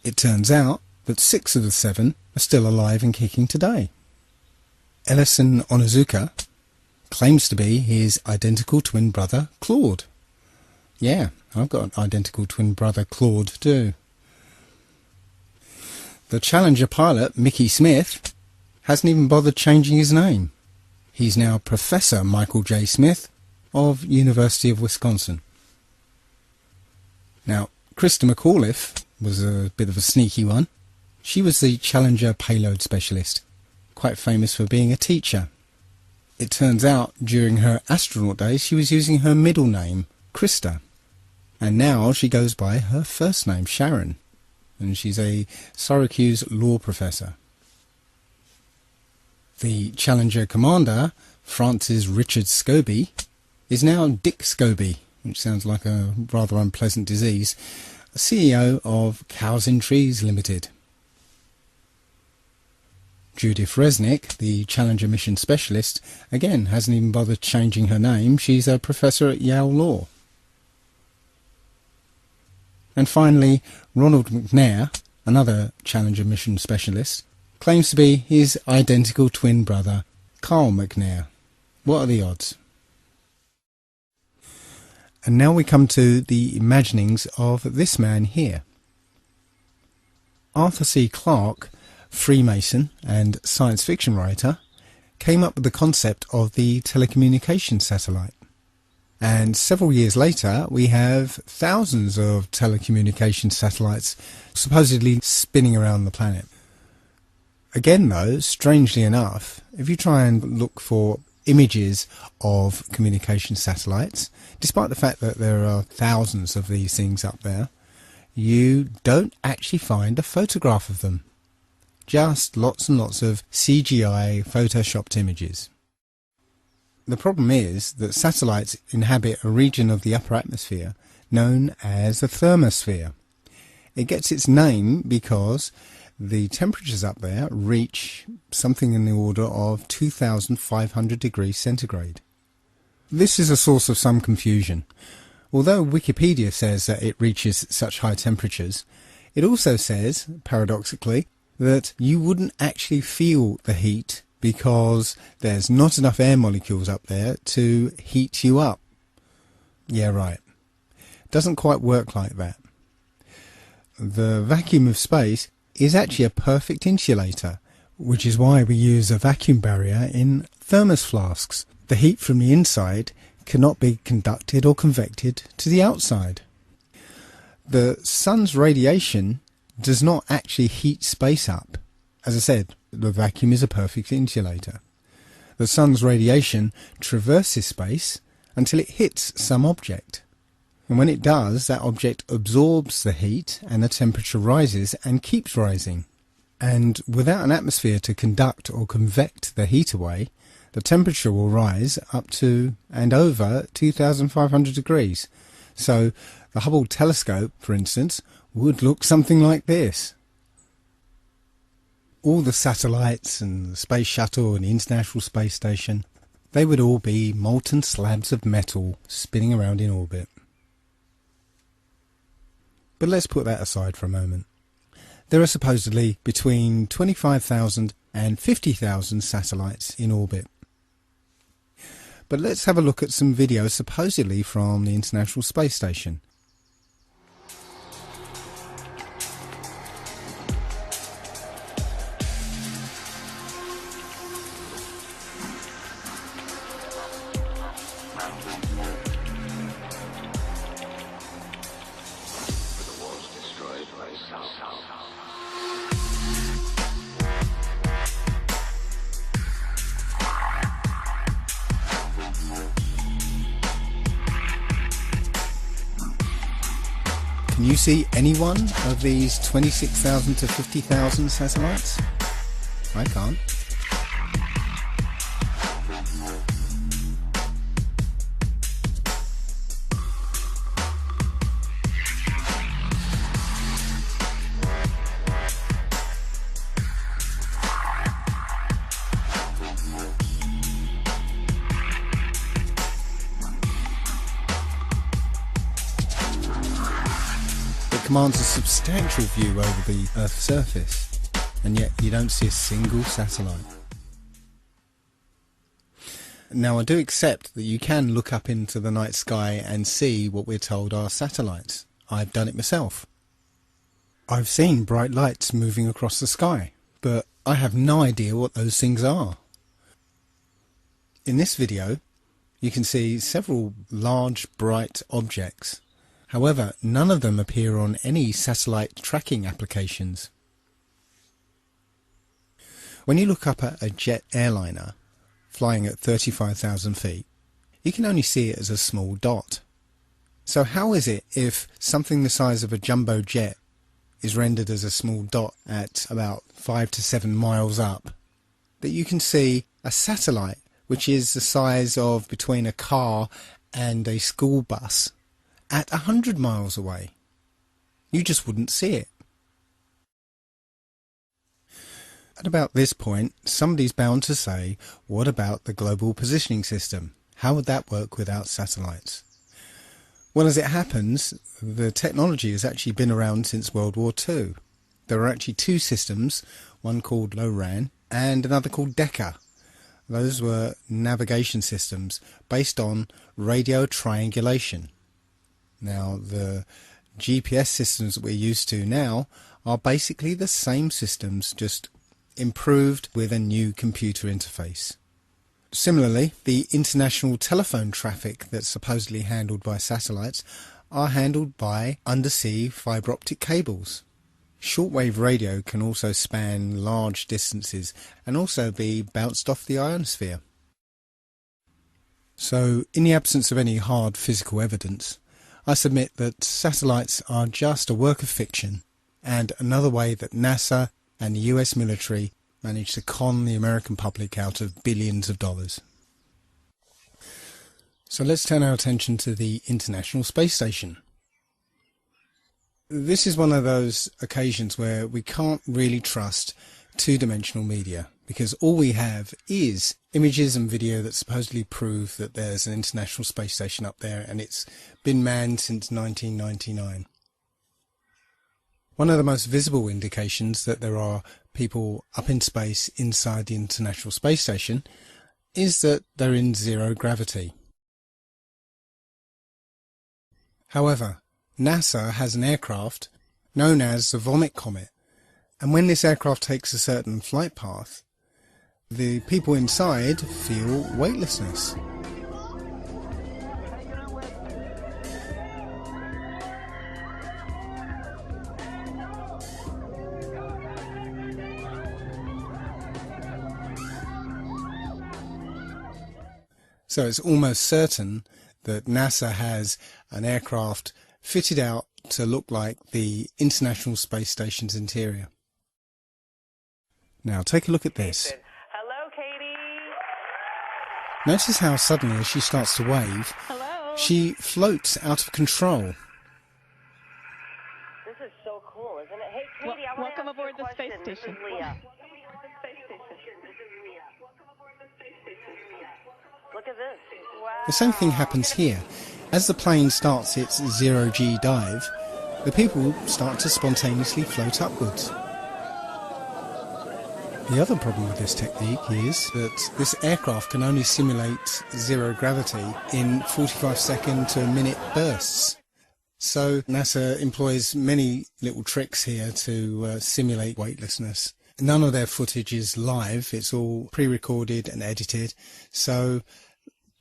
It turns out that 6 of the 7 are still alive and kicking today. Ellison Onizuka claims to be his identical twin brother, Claude. Yeah, I've got an identical twin brother, Claude, too. The Challenger pilot, Mickey Smith, hasn't even bothered changing his name. He's now Professor Michael J. Smith of University of Wisconsin. Now, Krista McAuliffe was a bit of a sneaky one. She was the Challenger payload specialist, quite famous for being a teacher. It turns out during her astronaut days she was using her middle name, Krista, and now she goes by her first name, Sharon, and she's a Syracuse law professor. The Challenger commander, Francis Richard Scobie, is now Dick Scobie, which sounds like a rather unpleasant disease, CEO of Cows in Trees Limited. Judith Resnick, the Challenger mission specialist, again hasn't even bothered changing her name. She's a professor at Yale Law. And finally, Ronald McNair, another Challenger mission specialist, claims to be his identical twin brother, Carl McNair. What are the odds? And now we come to the imaginings of this man here. Arthur C. Clarke, Freemason and science fiction writer, came up with the concept of the telecommunications satellite. And several years later, we have thousands of telecommunications satellites supposedly spinning around the planet. Again though, strangely enough, if you try and look for images of communication satellites, despite the fact that there are thousands of these things up there, you don't actually find a photograph of them. Just lots and lots of CGI photoshopped images. The problem is that satellites inhabit a region of the upper atmosphere known as the thermosphere. It gets its name because the temperatures up there reach something in the order of 2,500 degrees centigrade. This is a source of some confusion. Although Wikipedia says that it reaches such high temperatures, it also says, paradoxically, that you wouldn't actually feel the heat because there's not enough air molecules up there to heat you up. Yeah, right. Doesn't quite work like that. The vacuum of space is actually a perfect insulator, which is why we use a vacuum barrier in thermos flasks. The heat from the inside cannot be conducted or convected to the outside. The sun's radiation does not actually heat space up. As I said, the vacuum is a perfect insulator. The sun's radiation traverses space until it hits some object. And when it does, that object absorbs the heat and the temperature rises and keeps rising. And without an atmosphere to conduct or convect the heat away, the temperature will rise up to and over 2,500 degrees. So the Hubble telescope, for instance, would look something like this. All the satellites and the Space Shuttle and the International Space Station, they would all be molten slabs of metal spinning around in orbit. But let's put that aside for a moment. There are supposedly between 25,000 and 50,000 satellites in orbit. But let's have a look at some videos supposedly from the International Space Station. Can you see any one of these 26,000 to 50,000 satellites? I can't. Commands a substantial view over the Earth's surface, and yet you don't see a single satellite. Now, I do accept that you can look up into the night sky and see what we're told are satellites. I've done it myself. I've seen bright lights moving across the sky, but I have no idea what those things are. In this video, you can see several large bright objects. However, none of them appear on any satellite tracking applications. When you look up at a jet airliner flying at 35,000 feet, you can only see it as a small dot. So how is it if something the size of a jumbo jet is rendered as a small dot at about 5 to 7 miles up, that you can see a satellite which is the size of between a car and a school bus at 100 miles away? You just wouldn't see it. At about this point, somebody's bound to say, what about the global positioning system? How would that work without satellites? Well, as it happens, the technology has actually been around since World War II. There are actually two systems, one called LORAN and another called DECA. Those were navigation systems based on radio triangulation. Now, the GPS systems that we're used to now are basically the same systems, just improved with a new computer interface. Similarly, the international telephone traffic that's supposedly handled by satellites are handled by undersea fibre optic cables. Shortwave radio can also span large distances and also be bounced off the ionosphere. So, in the absence of any hard physical evidence, I submit that satellites are just a work of fiction and another way that NASA and the US military managed to con the American public out of billions of dollars. So let's turn our attention to the International Space Station. This is one of those occasions where we can't really trust two-dimensional media, because all we have is images and video that supposedly prove that there's an International Space Station up there and it's been manned since 1999. One of the most visible indications that there are people up in space inside the International Space Station is that they're in zero gravity. However, NASA has an aircraft known as the Vomit Comet, and when this aircraft takes a certain flight path, the people inside feel weightlessness. So it's almost certain that NASA has an aircraft fitted out to look like the International Space Station's interior. Now take a look at this. Hello, Katie. Notice how suddenly, as she starts to wave, she floats out of control. This is so cool, isn't it? Hey, Katie, I want to welcome aboard the space This station. is Leah. Look at this. Wow. The same thing happens here. As the plane starts its zero-G dive, the people start to spontaneously float upwards. The other problem with this technique is that this aircraft can only simulate zero gravity in 45-second to a minute bursts. So NASA employs many little tricks here to simulate weightlessness. None of their footage is live, it's all pre-recorded and edited, so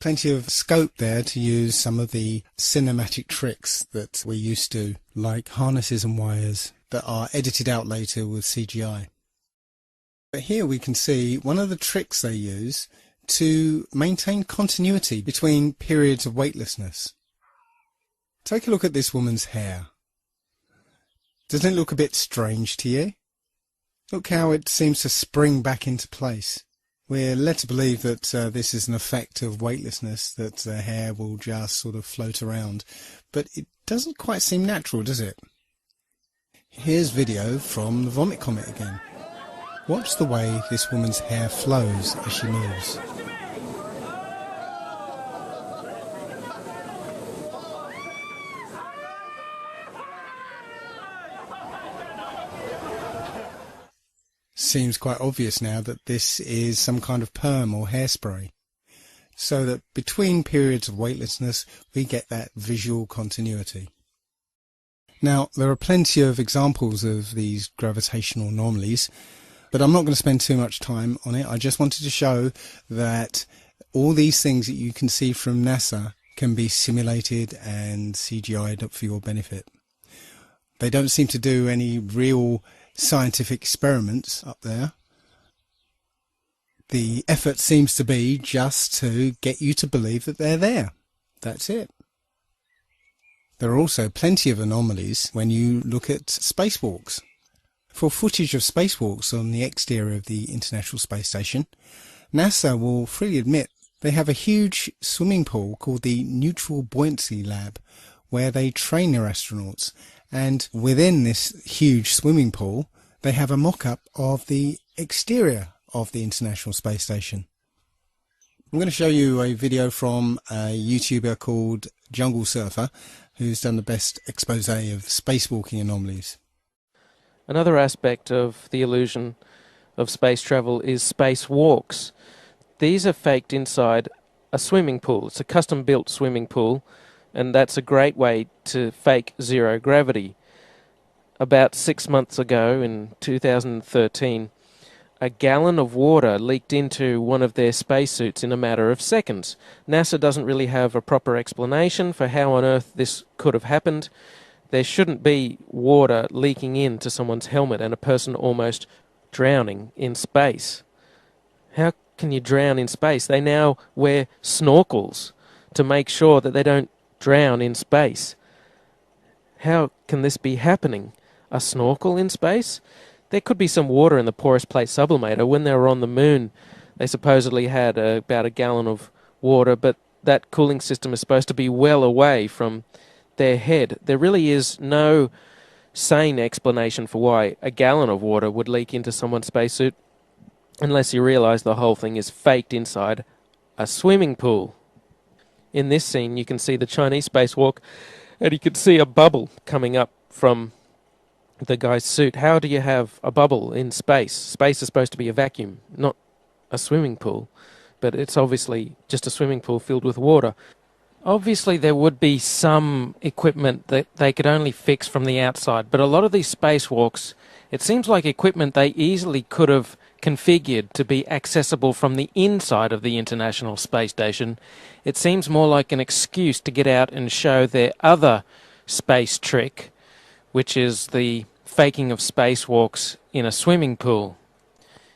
plenty of scope there to use some of the cinematic tricks that we're used to, like harnesses and wires that are edited out later with CGI. But here we can see one of the tricks they use to maintain continuity between periods of weightlessness. Take a look at this woman's hair. Doesn't it look a bit strange to you? Look how it seems to spring back into place. We're led to believe that this is an effect of weightlessness, that the hair will just sort of float around. But it doesn't quite seem natural, does it? Here's video from the Vomit Comet again. Watch the way this woman's hair flows as she moves. Seems quite obvious now that this is some kind of perm or hairspray, so that between periods of weightlessness we get that visual continuity. Now, there are plenty of examples of these gravitational anomalies, but I'm not going to spend too much time on it. I just wanted to show that all these things that you can see from NASA can be simulated and CGI'd up for your benefit. They don't seem to do any real scientific experiments up there. The effort seems to be just to get you to believe that they're there. That's it. There are also plenty of anomalies when you look at spacewalks. For footage of spacewalks on the exterior of the International Space Station, NASA will freely admit they have a huge swimming pool called the Neutral Buoyancy Lab, where they train their astronauts, and within this huge swimming pool they have a mock-up of the exterior of the International Space Station. I'm going to show you a video from a YouTuber called Jungle Surfer, who's done the best expose of spacewalking anomalies. Another aspect of the illusion of space travel is spacewalks. These are faked inside a swimming pool. It's a custom-built swimming pool, and that's a great way to fake zero gravity. About 6 months ago, in 2013, a gallon of water leaked into one of their spacesuits in a matter of seconds. NASA doesn't really have a proper explanation for how on earth this could have happened. There shouldn't be water leaking into someone's helmet and a person almost drowning in space. How can you drown in space? They now wear snorkels to make sure that they don't drown in space. How can this be happening? A snorkel in space? There could be some water in the porous plate sublimator. When they were on the moon, they supposedly had about a gallon of water, but that cooling system is supposed to be well away from their head. There really is no sane explanation for why a gallon of water would leak into someone's spacesuit, unless you realise the whole thing is faked inside a swimming pool. In this scene, you can see the Chinese spacewalk, and you can see a bubble coming up from the guy's suit. How do you have a bubble in space? Space is supposed to be a vacuum, not a swimming pool. But it's obviously just a swimming pool filled with water. Obviously, there would be some equipment that they could only fix from the outside, but a lot of these spacewalks, it seems like equipment they easily could have configured to be accessible from the inside of the International Space Station. It seems more like an excuse to get out and show their other space trick, which is the faking of spacewalks in a swimming pool.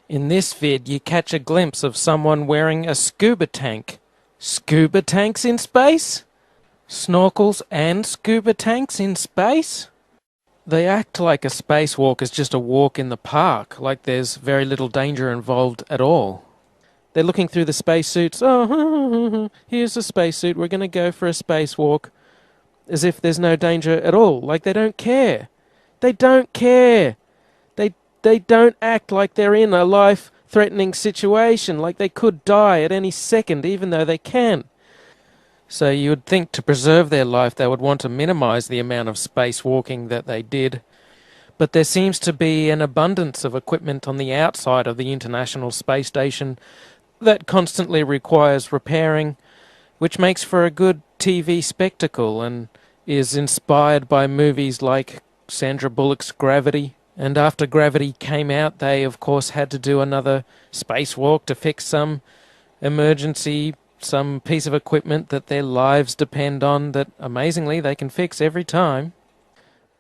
In this vid, you catch a glimpse of someone wearing a scuba tank. Scuba tanks in space? Snorkels and scuba tanks in space? They act like a spacewalk is just a walk in the park, like there's very little danger involved at all. They're looking through the spacesuits. Oh, here's a spacesuit, we're going to go for a spacewalk. As if there's no danger at all, like they don't care. They don't care. They don't act like they're in a life-threatening situation, like they could die at any second, even though they can. So you would think to preserve their life they would want to minimize the amount of spacewalking that they did. But there seems to be an abundance of equipment on the outside of the International Space Station that constantly requires repairing, which makes for a good TV spectacle and is inspired by movies like Sandra Bullock's Gravity. And after Gravity came out, they of course had to do another spacewalk to fix some emergency, some piece of equipment that their lives depend on that amazingly they can fix every time.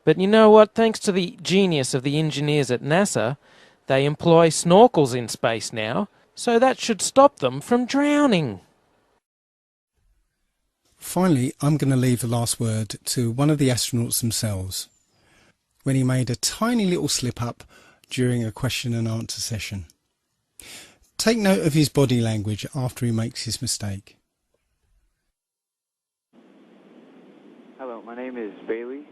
But you know what? Thanks to the genius of the engineers at NASA, they employ snorkels in space now, so that should stop them from drowning. Finally, I'm going to leave the last word to one of the astronauts themselves, when he made a tiny little slip-up during a question and answer session. Take note of his body language after he makes his mistake. Hello, my name is Bailey.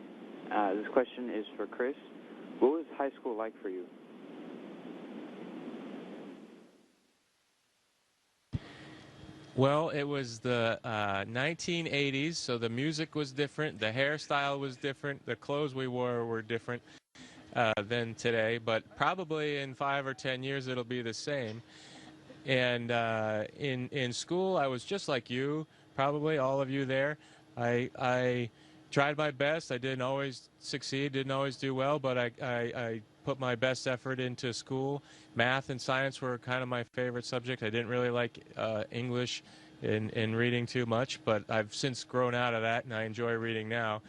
This question is for Chris. What was high school like for you? Well, it was the 1980s, so the music was different, the hairstyle was different, the clothes we wore were different than today, but probably in 5 or 10 years it'll be the same. And in school, I was just like you, probably all of you there. I tried my best. I didn't always succeed, didn't always do well, but I put my best effort into school. Math and science were kind of my favorite subject. I didn't really like English and reading too much, but I've since grown out of that, and I enjoy reading now.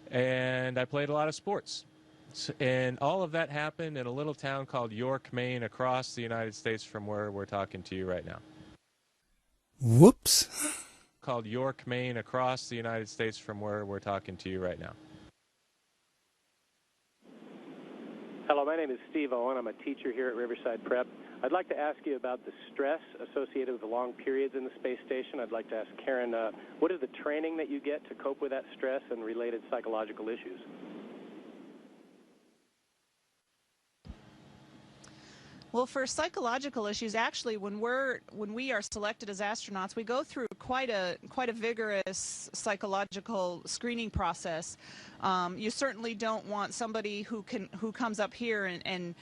And I played a lot of sports. And all of that happened in a little town called York, Maine, across the United States from where we're talking to you right now. Whoops. Called York, Maine, across the United States from where we're talking to you right now. Hello, my name is Steve Owen. I'm a teacher here at Riverside Prep. I'd like to ask you about the stress associated with the long periods in the space station. I'd like to ask Karen, what is the training that you get to cope with that stress and related psychological issues? Well, for psychological issues, actually, when we are selected as astronauts, we go through quite a vigorous psychological screening process. You certainly don't want somebody who comes up here and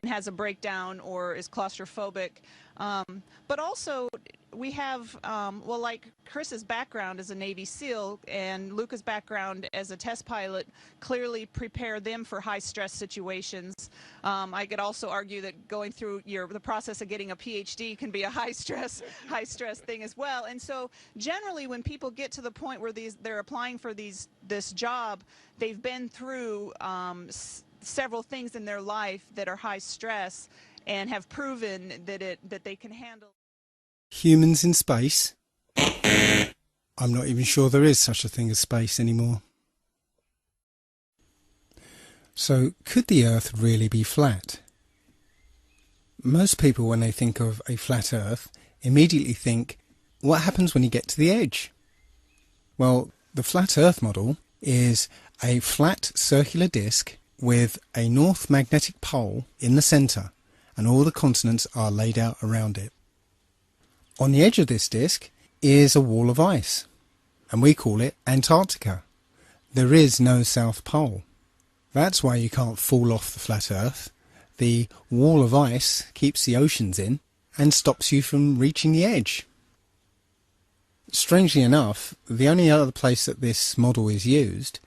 has a breakdown or is claustrophobic. But also, we have, well, like Chris's background as a Navy SEAL and Luca's background as a test pilot clearly prepare them for high-stress situations. I could also argue that going through the process of getting a PhD can be a high-stress thing as well. And so, generally, when people get to the point where they're applying for this job, they've been through several things in their life that are high stress and have proven that they can handle. Humans in space? I'm not even sure there is such a thing as space anymore. So, could the Earth really be flat? Most people, when they think of a flat Earth, immediately think, what happens when you get to the edge? Well, the flat Earth model is a flat circular disk with a north magnetic pole in the centre, and all the continents are laid out around it. On the edge of this disk is a wall of ice, and we call it Antarctica. There is no South Pole. That's why you can't fall off the flat Earth. The wall of ice keeps the oceans in and stops you from reaching the edge. Strangely enough, the only other place that this model is used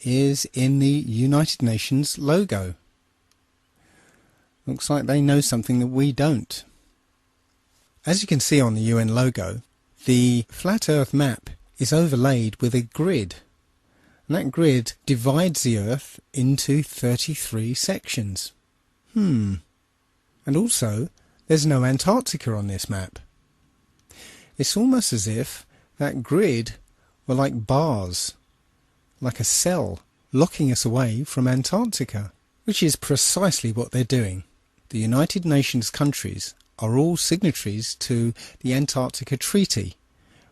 is in the United Nations logo. Looks like they know something that we don't. As you can see on the UN logo, the flat Earth map is overlaid with a grid. And that grid divides the Earth into 33 sections. And also, there's no Antarctica on this map. It's almost as if that grid were like bars, like a cell, locking us away from Antarctica, which is precisely what they're doing. The United Nations countries are all signatories to the Antarctica Treaty,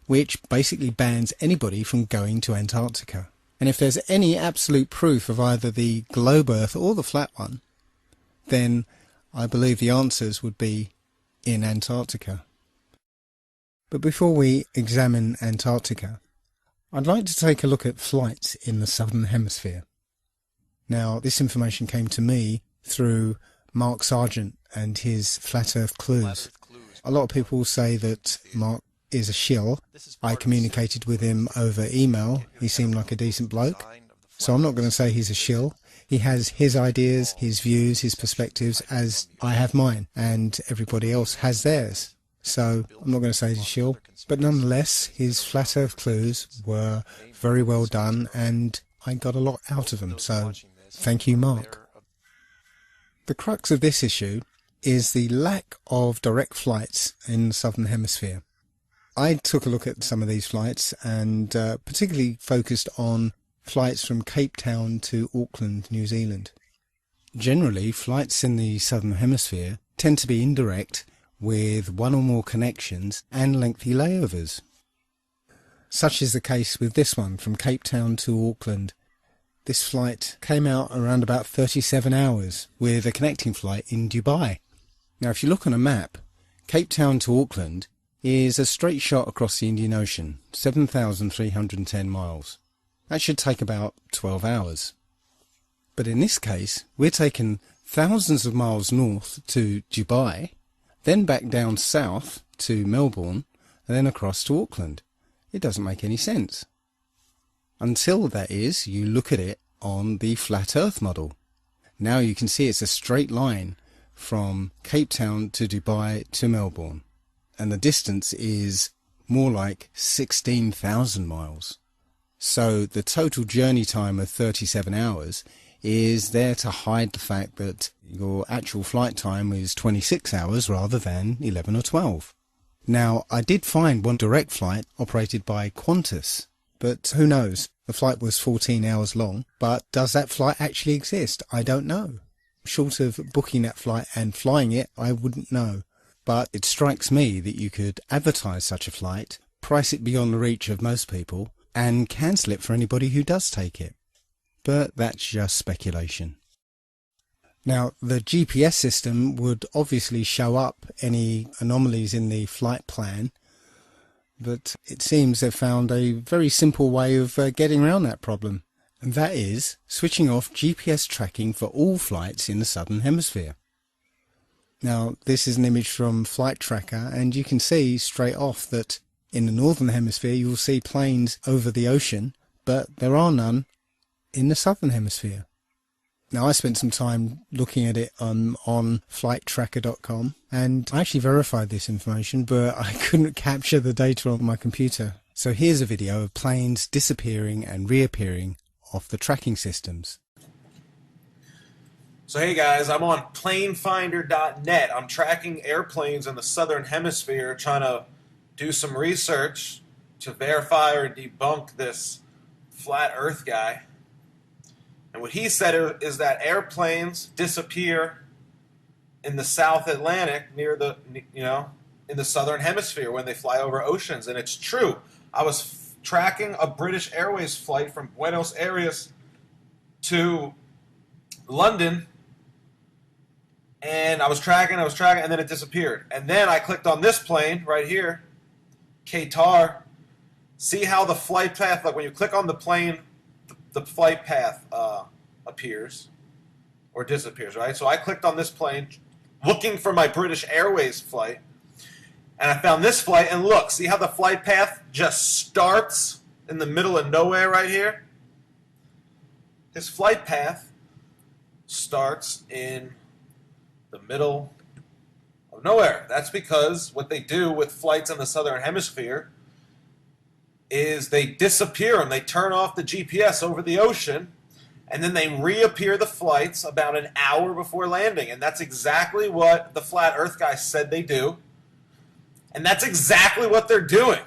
which basically bans anybody from going to Antarctica. And if there's any absolute proof of either the globe Earth or the flat one, then I believe the answers would be in Antarctica. But before we examine Antarctica, I'd like to take a look at flights in the Southern Hemisphere. Now, this information came to me through Mark Sargent and his Flat Earth Clues. A lot of people say that Mark is a shill. I communicated with him over email. He seemed like a decent bloke. So I'm not going to say he's a shill. He has his ideas, his views, his perspectives, as I have mine, and everybody else has theirs. So I'm not going to say he's a shill, but nonetheless, his Flat Earth Clues were very well done, and I got a lot out of them, so thank you, Mark. The crux of this issue is the lack of direct flights in the Southern Hemisphere. I took a look at some of these flights, and particularly focused on flights from Cape Town to Auckland, New Zealand. Generally, flights in the Southern Hemisphere tend to be indirect, with one or more connections and lengthy layovers. Such is the case with this one from Cape Town to Auckland. This flight came out around about 37 hours with a connecting flight in Dubai. Now if you look on a map, Cape Town to Auckland is a straight shot across the Indian Ocean, 7,310 miles. That should take about 12 hours. But in this case, we're taking thousands of miles north to Dubai, then back down south to Melbourne, and then across to Auckland. It doesn't make any sense. Until, that is, you look at it on the Flat Earth model. Now you can see it's a straight line from Cape Town to Dubai to Melbourne. And the distance is more like 16,000 miles. So the total journey time of 37 hours is there to hide the fact that your actual flight time is 26 hours rather than 11 or 12. Now, I did find one direct flight operated by Qantas, but who knows? The flight was 14 hours long, but does that flight actually exist? I don't know. Short of booking that flight and flying it, I wouldn't know. But it strikes me that you could advertise such a flight, price it beyond the reach of most people, and cancel it for anybody who does take it. But that's just speculation. Now, the GPS system would obviously show up any anomalies in the flight plan, but it seems they've found a very simple way of getting around that problem, and that is switching off GPS tracking for all flights in the Southern Hemisphere. Now, this is an image from Flight Tracker, and you can see straight off that in the Northern Hemisphere you'll see planes over the ocean, but there are none in the Southern Hemisphere. Now, I spent some time looking at it on flighttracker.com, and I actually verified this information, but I couldn't capture the data on my computer. So here's a video of planes disappearing and reappearing off the tracking systems. So hey guys, I'm on planefinder.net. I'm tracking airplanes in the Southern Hemisphere, trying to do some research to verify or debunk this flat Earth guy. And what he said is that airplanes disappear in the South Atlantic near the, in the Southern Hemisphere when they fly over oceans. And it's true. I was tracking a British Airways flight from Buenos Aires to London, and I was tracking, and then it disappeared. And then I clicked on this plane right here, Qatar. See how the flight path, like when you click on the plane, the flight path appears or disappears, right? So I clicked on this plane looking for my British Airways flight, and I found this flight, and look, see how the flight path just starts in the middle of nowhere right here? His flight path starts in the middle of nowhere. That's because what they do with flights in the southern hemisphere is they disappear them. They turn off the GPS over the ocean, and then they reappear the flights about an hour before landing. And that's exactly what the flat earth guy said they do. And that's exactly what they're doing.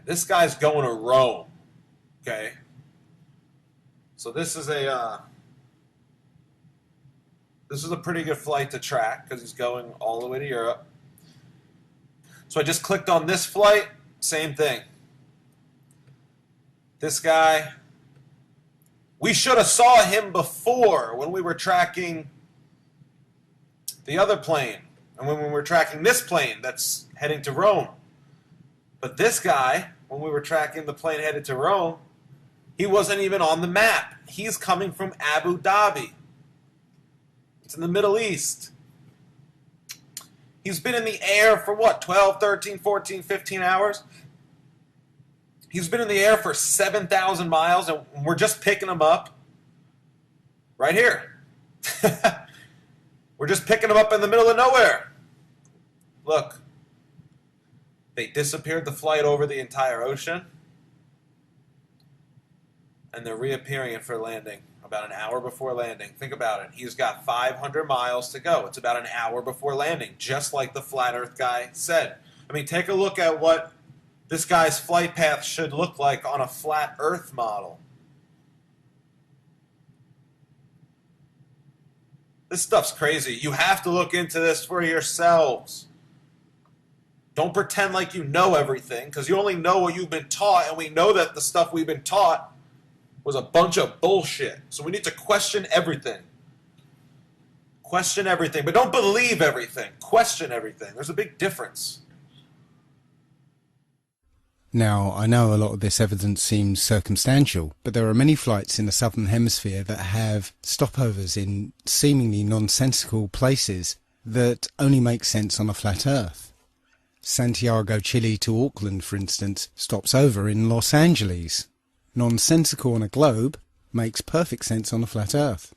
This guy's going to Rome. Okay. So this is a pretty good flight to track because he's going all the way to Europe. So I just clicked on this flight, same thing. This guy, we should have saw him before when we were tracking the other plane and when we were tracking this plane that's heading to Rome. But this guy, when we were tracking the plane headed to Rome, he wasn't even on the map. He's coming from Abu Dhabi. It's in the Middle East. He's been in the air for what, 12, 13, 14, 15 hours? He's been in the air for 7,000 miles, and we're just picking him up right here. We're just picking him up in the middle of nowhere. Look, they disappeared the flight over the entire ocean, and they're reappearing it for landing about an hour before landing. Think about it. He's got 500 miles to go. It's about an hour before landing, just like the flat earth guy said. I mean, take a look at what this guy's flight path should look like on a flat earth model. This stuff's crazy. You have to look into this for yourselves. Don't pretend like you know everything, because you only know what you've been taught, and we know that the stuff we've been taught was a bunch of bullshit. So we need to question everything. Question everything, but don't believe everything. Question everything. There's a big difference. Now, I know a lot of this evidence seems circumstantial, but there are many flights in the southern hemisphere that have stopovers in seemingly nonsensical places that only make sense on a flat earth. Santiago, Chile to Auckland, for instance, stops over in Los Angeles. Nonsensical on a globe makes perfect sense on a flat earth.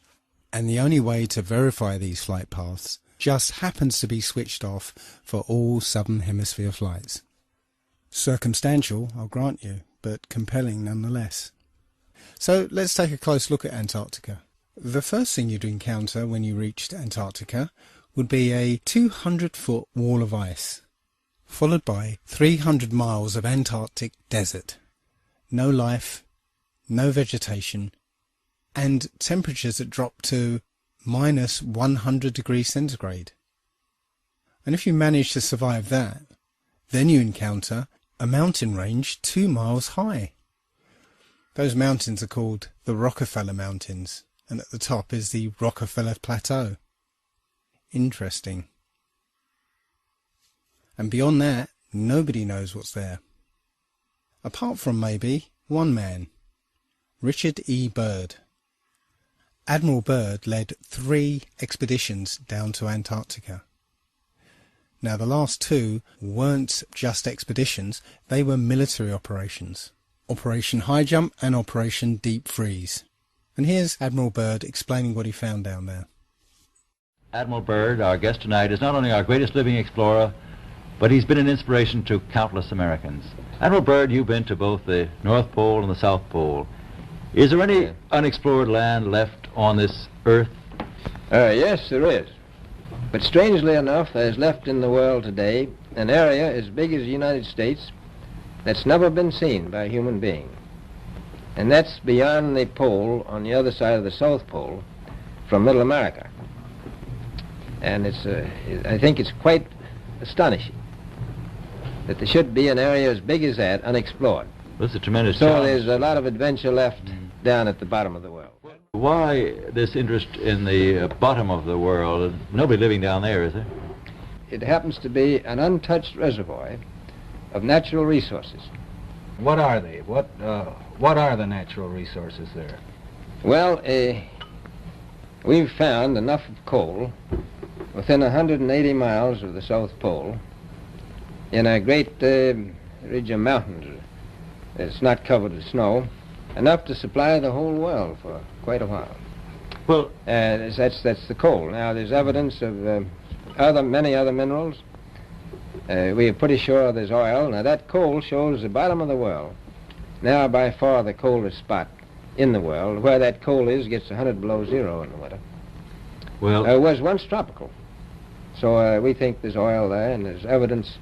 And the only way to verify these flight paths just happens to be switched off for all southern hemisphere flights. Circumstantial, I'll grant you, but compelling nonetheless. So let's take a close look at Antarctica. The first thing you'd encounter when you reached Antarctica would be a 200-foot wall of ice, followed by 300 miles of Antarctic desert. No life, no vegetation, and temperatures that drop to minus 100 degrees centigrade. And if you manage to survive that, then you encounter a mountain range 2 miles high. Those mountains are called the Rockefeller Mountains, and at the top is the Rockefeller Plateau. Interesting. And beyond that, nobody knows what's there. Apart from maybe one man, Richard E. Byrd. Admiral Byrd led 3 expeditions down to Antarctica. Now, the last 2 weren't just expeditions, they were military operations. Operation High Jump and Operation Deep Freeze. And here's Admiral Byrd explaining what he found down there. Admiral Byrd, our guest tonight, is not only our greatest living explorer, but he's been an inspiration to countless Americans. Admiral Byrd, you've been to both the North Pole and the South Pole. Is there any unexplored land left on this Earth? Yes, there is. But strangely enough, there's left in the world today an area as big as the United States that's never been seen by a human being. And that's beyond the pole on the other side of the South Pole from Middle America. And I think it's quite astonishing. that there should be an area as big as that unexplored. That's a tremendous So challenge. there's a lot of adventure left down at the bottom of the world. Why this interest in the bottom of the world? Nobody living down there, is there? It happens to be an untouched reservoir of natural resources. What are they? What are the natural resources there? Well, we've found enough of coal within 180 miles of the South Pole in a great ridge of mountains. It's not covered with snow, enough to supply the whole world for quite a while. Well, that's the coal. Now, there's evidence of many other minerals. We are pretty sure there's oil. Now, that coal shows the bottom of the world. Now, by far the coldest spot in the world. Where that coal is gets 100 below zero in the winter. Well, it was once tropical. So we think there's oil there, and there's evidence,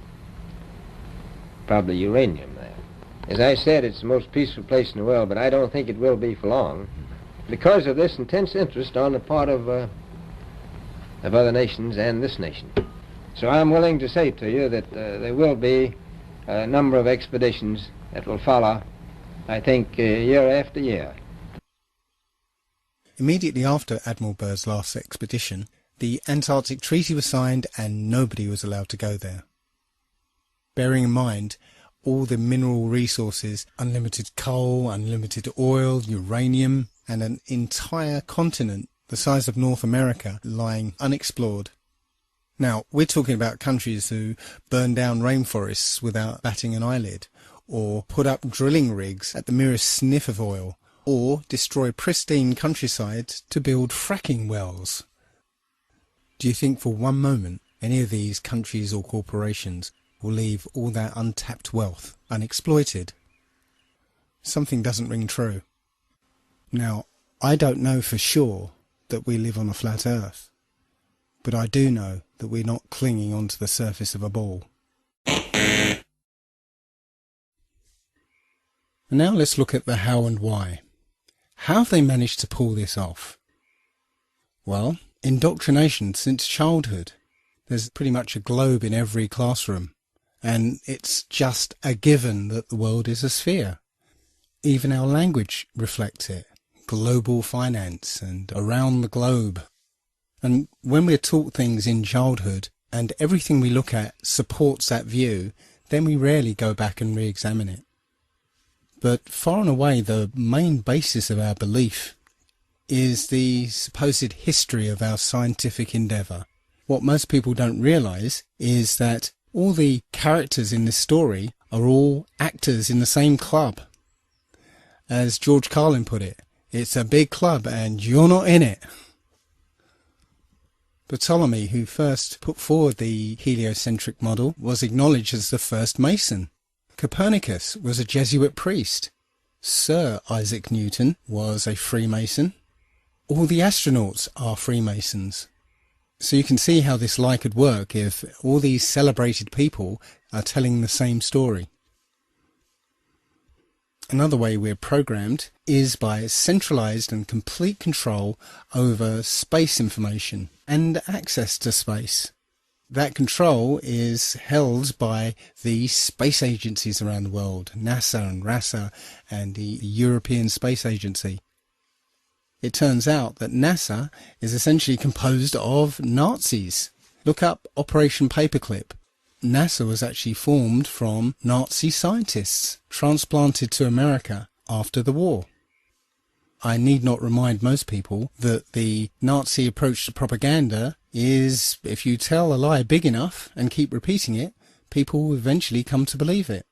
probably uranium there. As I said, it's the most peaceful place in the world, but I don't think it will be for long because of this intense interest on the part of other nations and this nation. So I'm willing to say to you that there will be a number of expeditions that will follow, I think, year after year. Immediately after Admiral Byrd's last expedition, the Antarctic Treaty was signed and nobody was allowed to go there. Bearing in mind all the mineral resources, unlimited coal, unlimited oil, uranium, and an entire continent the size of North America lying unexplored. Now, we're talking about countries who burn down rainforests without batting an eyelid, or put up drilling rigs at the merest sniff of oil, or destroy pristine countryside to build fracking wells. Do you think for one moment any of these countries or corporations will leave all that untapped wealth unexploited? Something doesn't ring true. Now, I don't know for sure that we live on a flat earth, but I do know that we're not clinging onto the surface of a ball. And now let's look at the how and why. How have they managed to pull this off? Well, indoctrination since childhood. There's pretty much a globe in every classroom, and it's just a given that the world is a sphere. Even our language reflects it. Global finance and around the globe. And when we're taught things in childhood and everything we look at supports that view, then we rarely go back and re-examine it. But far and away the main basis of our belief is the supposed history of our scientific endeavour. What most people don't realise is that all the characters in this story are all actors in the same club. As George Carlin put it, it's a big club and you're not in it. Ptolemy, who first put forward the heliocentric model, was acknowledged as the first Mason. Copernicus was a Jesuit priest. Sir Isaac Newton was a Freemason. All the astronauts are Freemasons. So you can see how this lie could work if all these celebrated people are telling the same story. Another way we're programmed is by centralized and complete control over space information and access to space. That control is held by the space agencies around the world, NASA and RASA and the European Space Agency. It turns out that NASA is essentially composed of Nazis. Look up Operation Paperclip. NASA was actually formed from Nazi scientists transplanted to America after the war. I need not remind most people that the Nazi approach to propaganda is if you tell a lie big enough and keep repeating it, people will eventually come to believe it.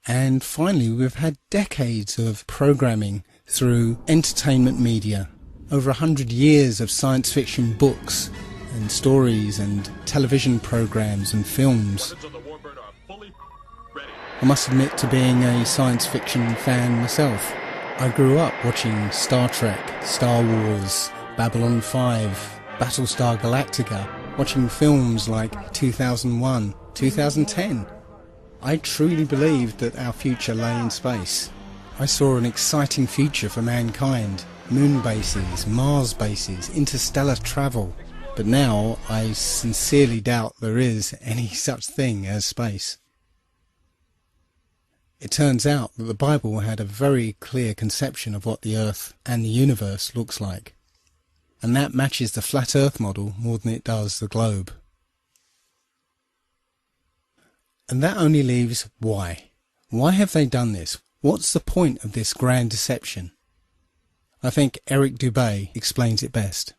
And finally, we've had decades of programming through entertainment media, over 100 years of science fiction books and stories and television programs and films. I must admit to being a science fiction fan myself. I grew up watching Star Trek, Star Wars, Babylon 5, Battlestar Galactica, watching films like 2001, 2010. I truly believed that our future lay in space. I saw an exciting future for mankind. Moon bases, Mars bases, interstellar travel. But now I sincerely doubt there is any such thing as space. It turns out that the Bible had a very clear conception of what the Earth and the universe looks like. And that matches the flat Earth model more than it does the globe. And that only leaves why. Why have they done this? What's the point of this grand deception? I think Eric Dubay explains it best.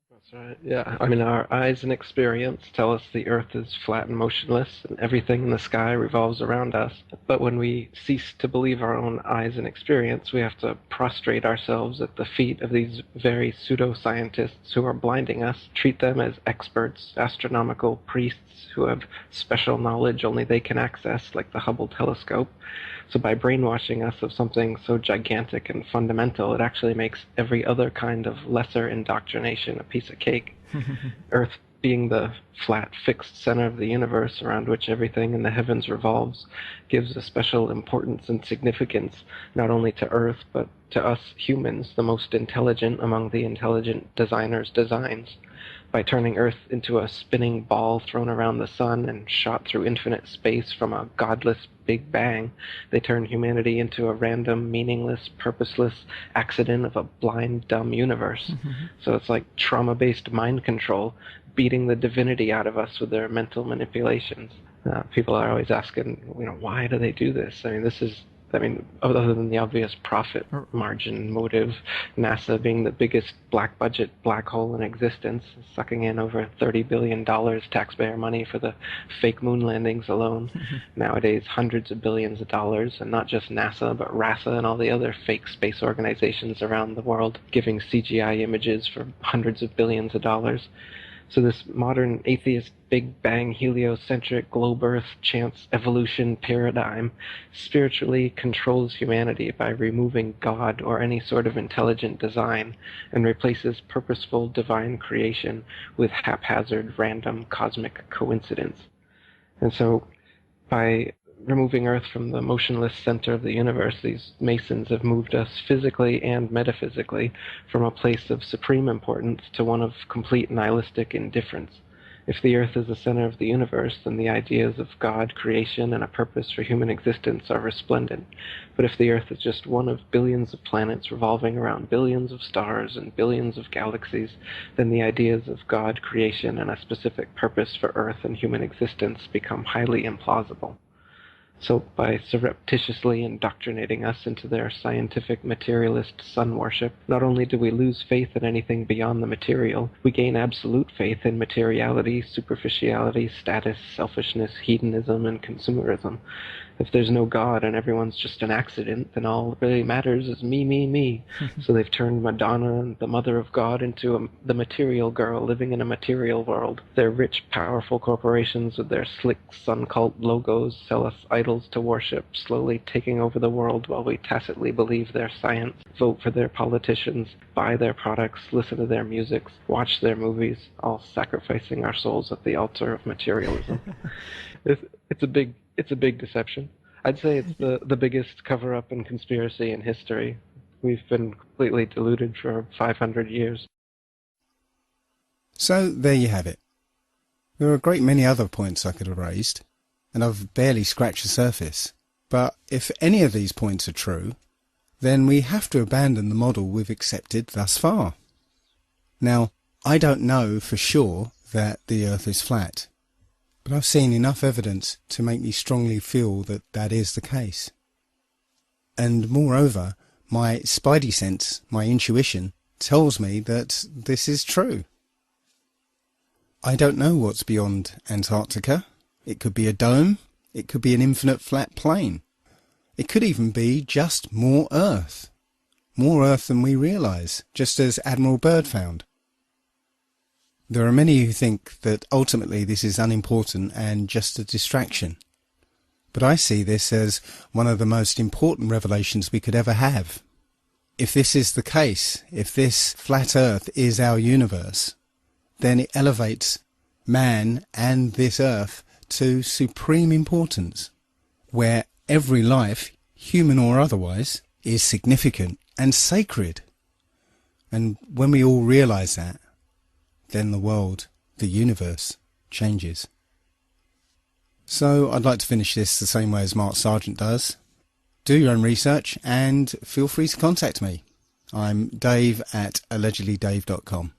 That's right. Yeah, I mean, our eyes and experience tell us the Earth is flat and motionless, and everything in the sky revolves around us. But when we cease to believe our own eyes and experience, we have to prostrate ourselves at the feet of these very pseudoscientists who are blinding us, treat them as experts, astronomical priests who have special knowledge only they can access, like the Hubble telescope. So by brainwashing us of something so gigantic and fundamental, it actually makes every other kind of lesser indoctrination a piece of cake. Earth being the flat, fixed center of the universe around which everything in the heavens revolves gives a special importance and significance not only to Earth, but to us humans, the most intelligent among the intelligent designers' designs. By turning Earth into a spinning ball thrown around the sun and shot through infinite space from a godless Big Bang, they turn humanity into a random, meaningless, purposeless accident of a blind, dumb universe. So it's like trauma-based mind control, beating the divinity out of us with their mental manipulations. People are always asking, why do they do this? Other than the obvious profit margin motive, NASA being the biggest black budget black hole in existence, sucking in over $30 billion taxpayer money for the fake moon landings alone. Nowadays, hundreds of billions of dollars, and not just NASA, but RASA and all the other fake space organizations around the world, giving CGI images for hundreds of billions of dollars. So this modern atheist Big Bang heliocentric globe Earth chance evolution paradigm spiritually controls humanity by removing God or any sort of intelligent design and replaces purposeful divine creation with haphazard random cosmic coincidence. And so by removing Earth from the motionless center of the universe, these Masons have moved us physically and metaphysically from a place of supreme importance to one of complete nihilistic indifference. If the Earth is the center of the universe, then the ideas of God, creation, and a purpose for human existence are resplendent. But if the Earth is just one of billions of planets revolving around billions of stars and billions of galaxies, then the ideas of God, creation, and a specific purpose for Earth and human existence become highly implausible. So by surreptitiously indoctrinating us into their scientific materialist sun worship, not only do we lose faith in anything beyond the material, we gain absolute faith in materiality, superficiality, status, selfishness, hedonism, and consumerism. If there's no God and everyone's just an accident, then all that really matters is me, me, me. So they've turned Madonna and the Mother of God into the material girl living in a material world. Their rich, powerful corporations with their slick sun cult logos sell us idols to worship, slowly taking over the world while we tacitly believe their science, vote for their politicians, buy their products, listen to their music, watch their movies, all sacrificing our souls at the altar of materialism. It's a big deception. I'd say it's the biggest cover-up and conspiracy in history. We've been completely deluded for 500 years. So there you have it. There are a great many other points I could have raised, and I've barely scratched the surface. But if any of these points are true, then we have to abandon the model we've accepted thus far. Now, I don't know for sure that the Earth is flat, but I've seen enough evidence to make me strongly feel that that is the case. And moreover, my spidey sense, my intuition, tells me that this is true. I don't know what's beyond Antarctica. It could be a dome. It could be an infinite flat plane. It could even be just more Earth. More Earth than we realise, just as Admiral Byrd found. There are many who think that ultimately this is unimportant and just a distraction. But I see this as one of the most important revelations we could ever have. If this is the case, if this flat Earth is our universe, then it elevates man and this Earth to supreme importance, where every life, human or otherwise, is significant and sacred. And when we all realise that, then the world, the universe, changes. So I'd like to finish this the same way as Mark Sargent does. Do your own research and feel free to contact me. I'm Dave at allegedlydave.com.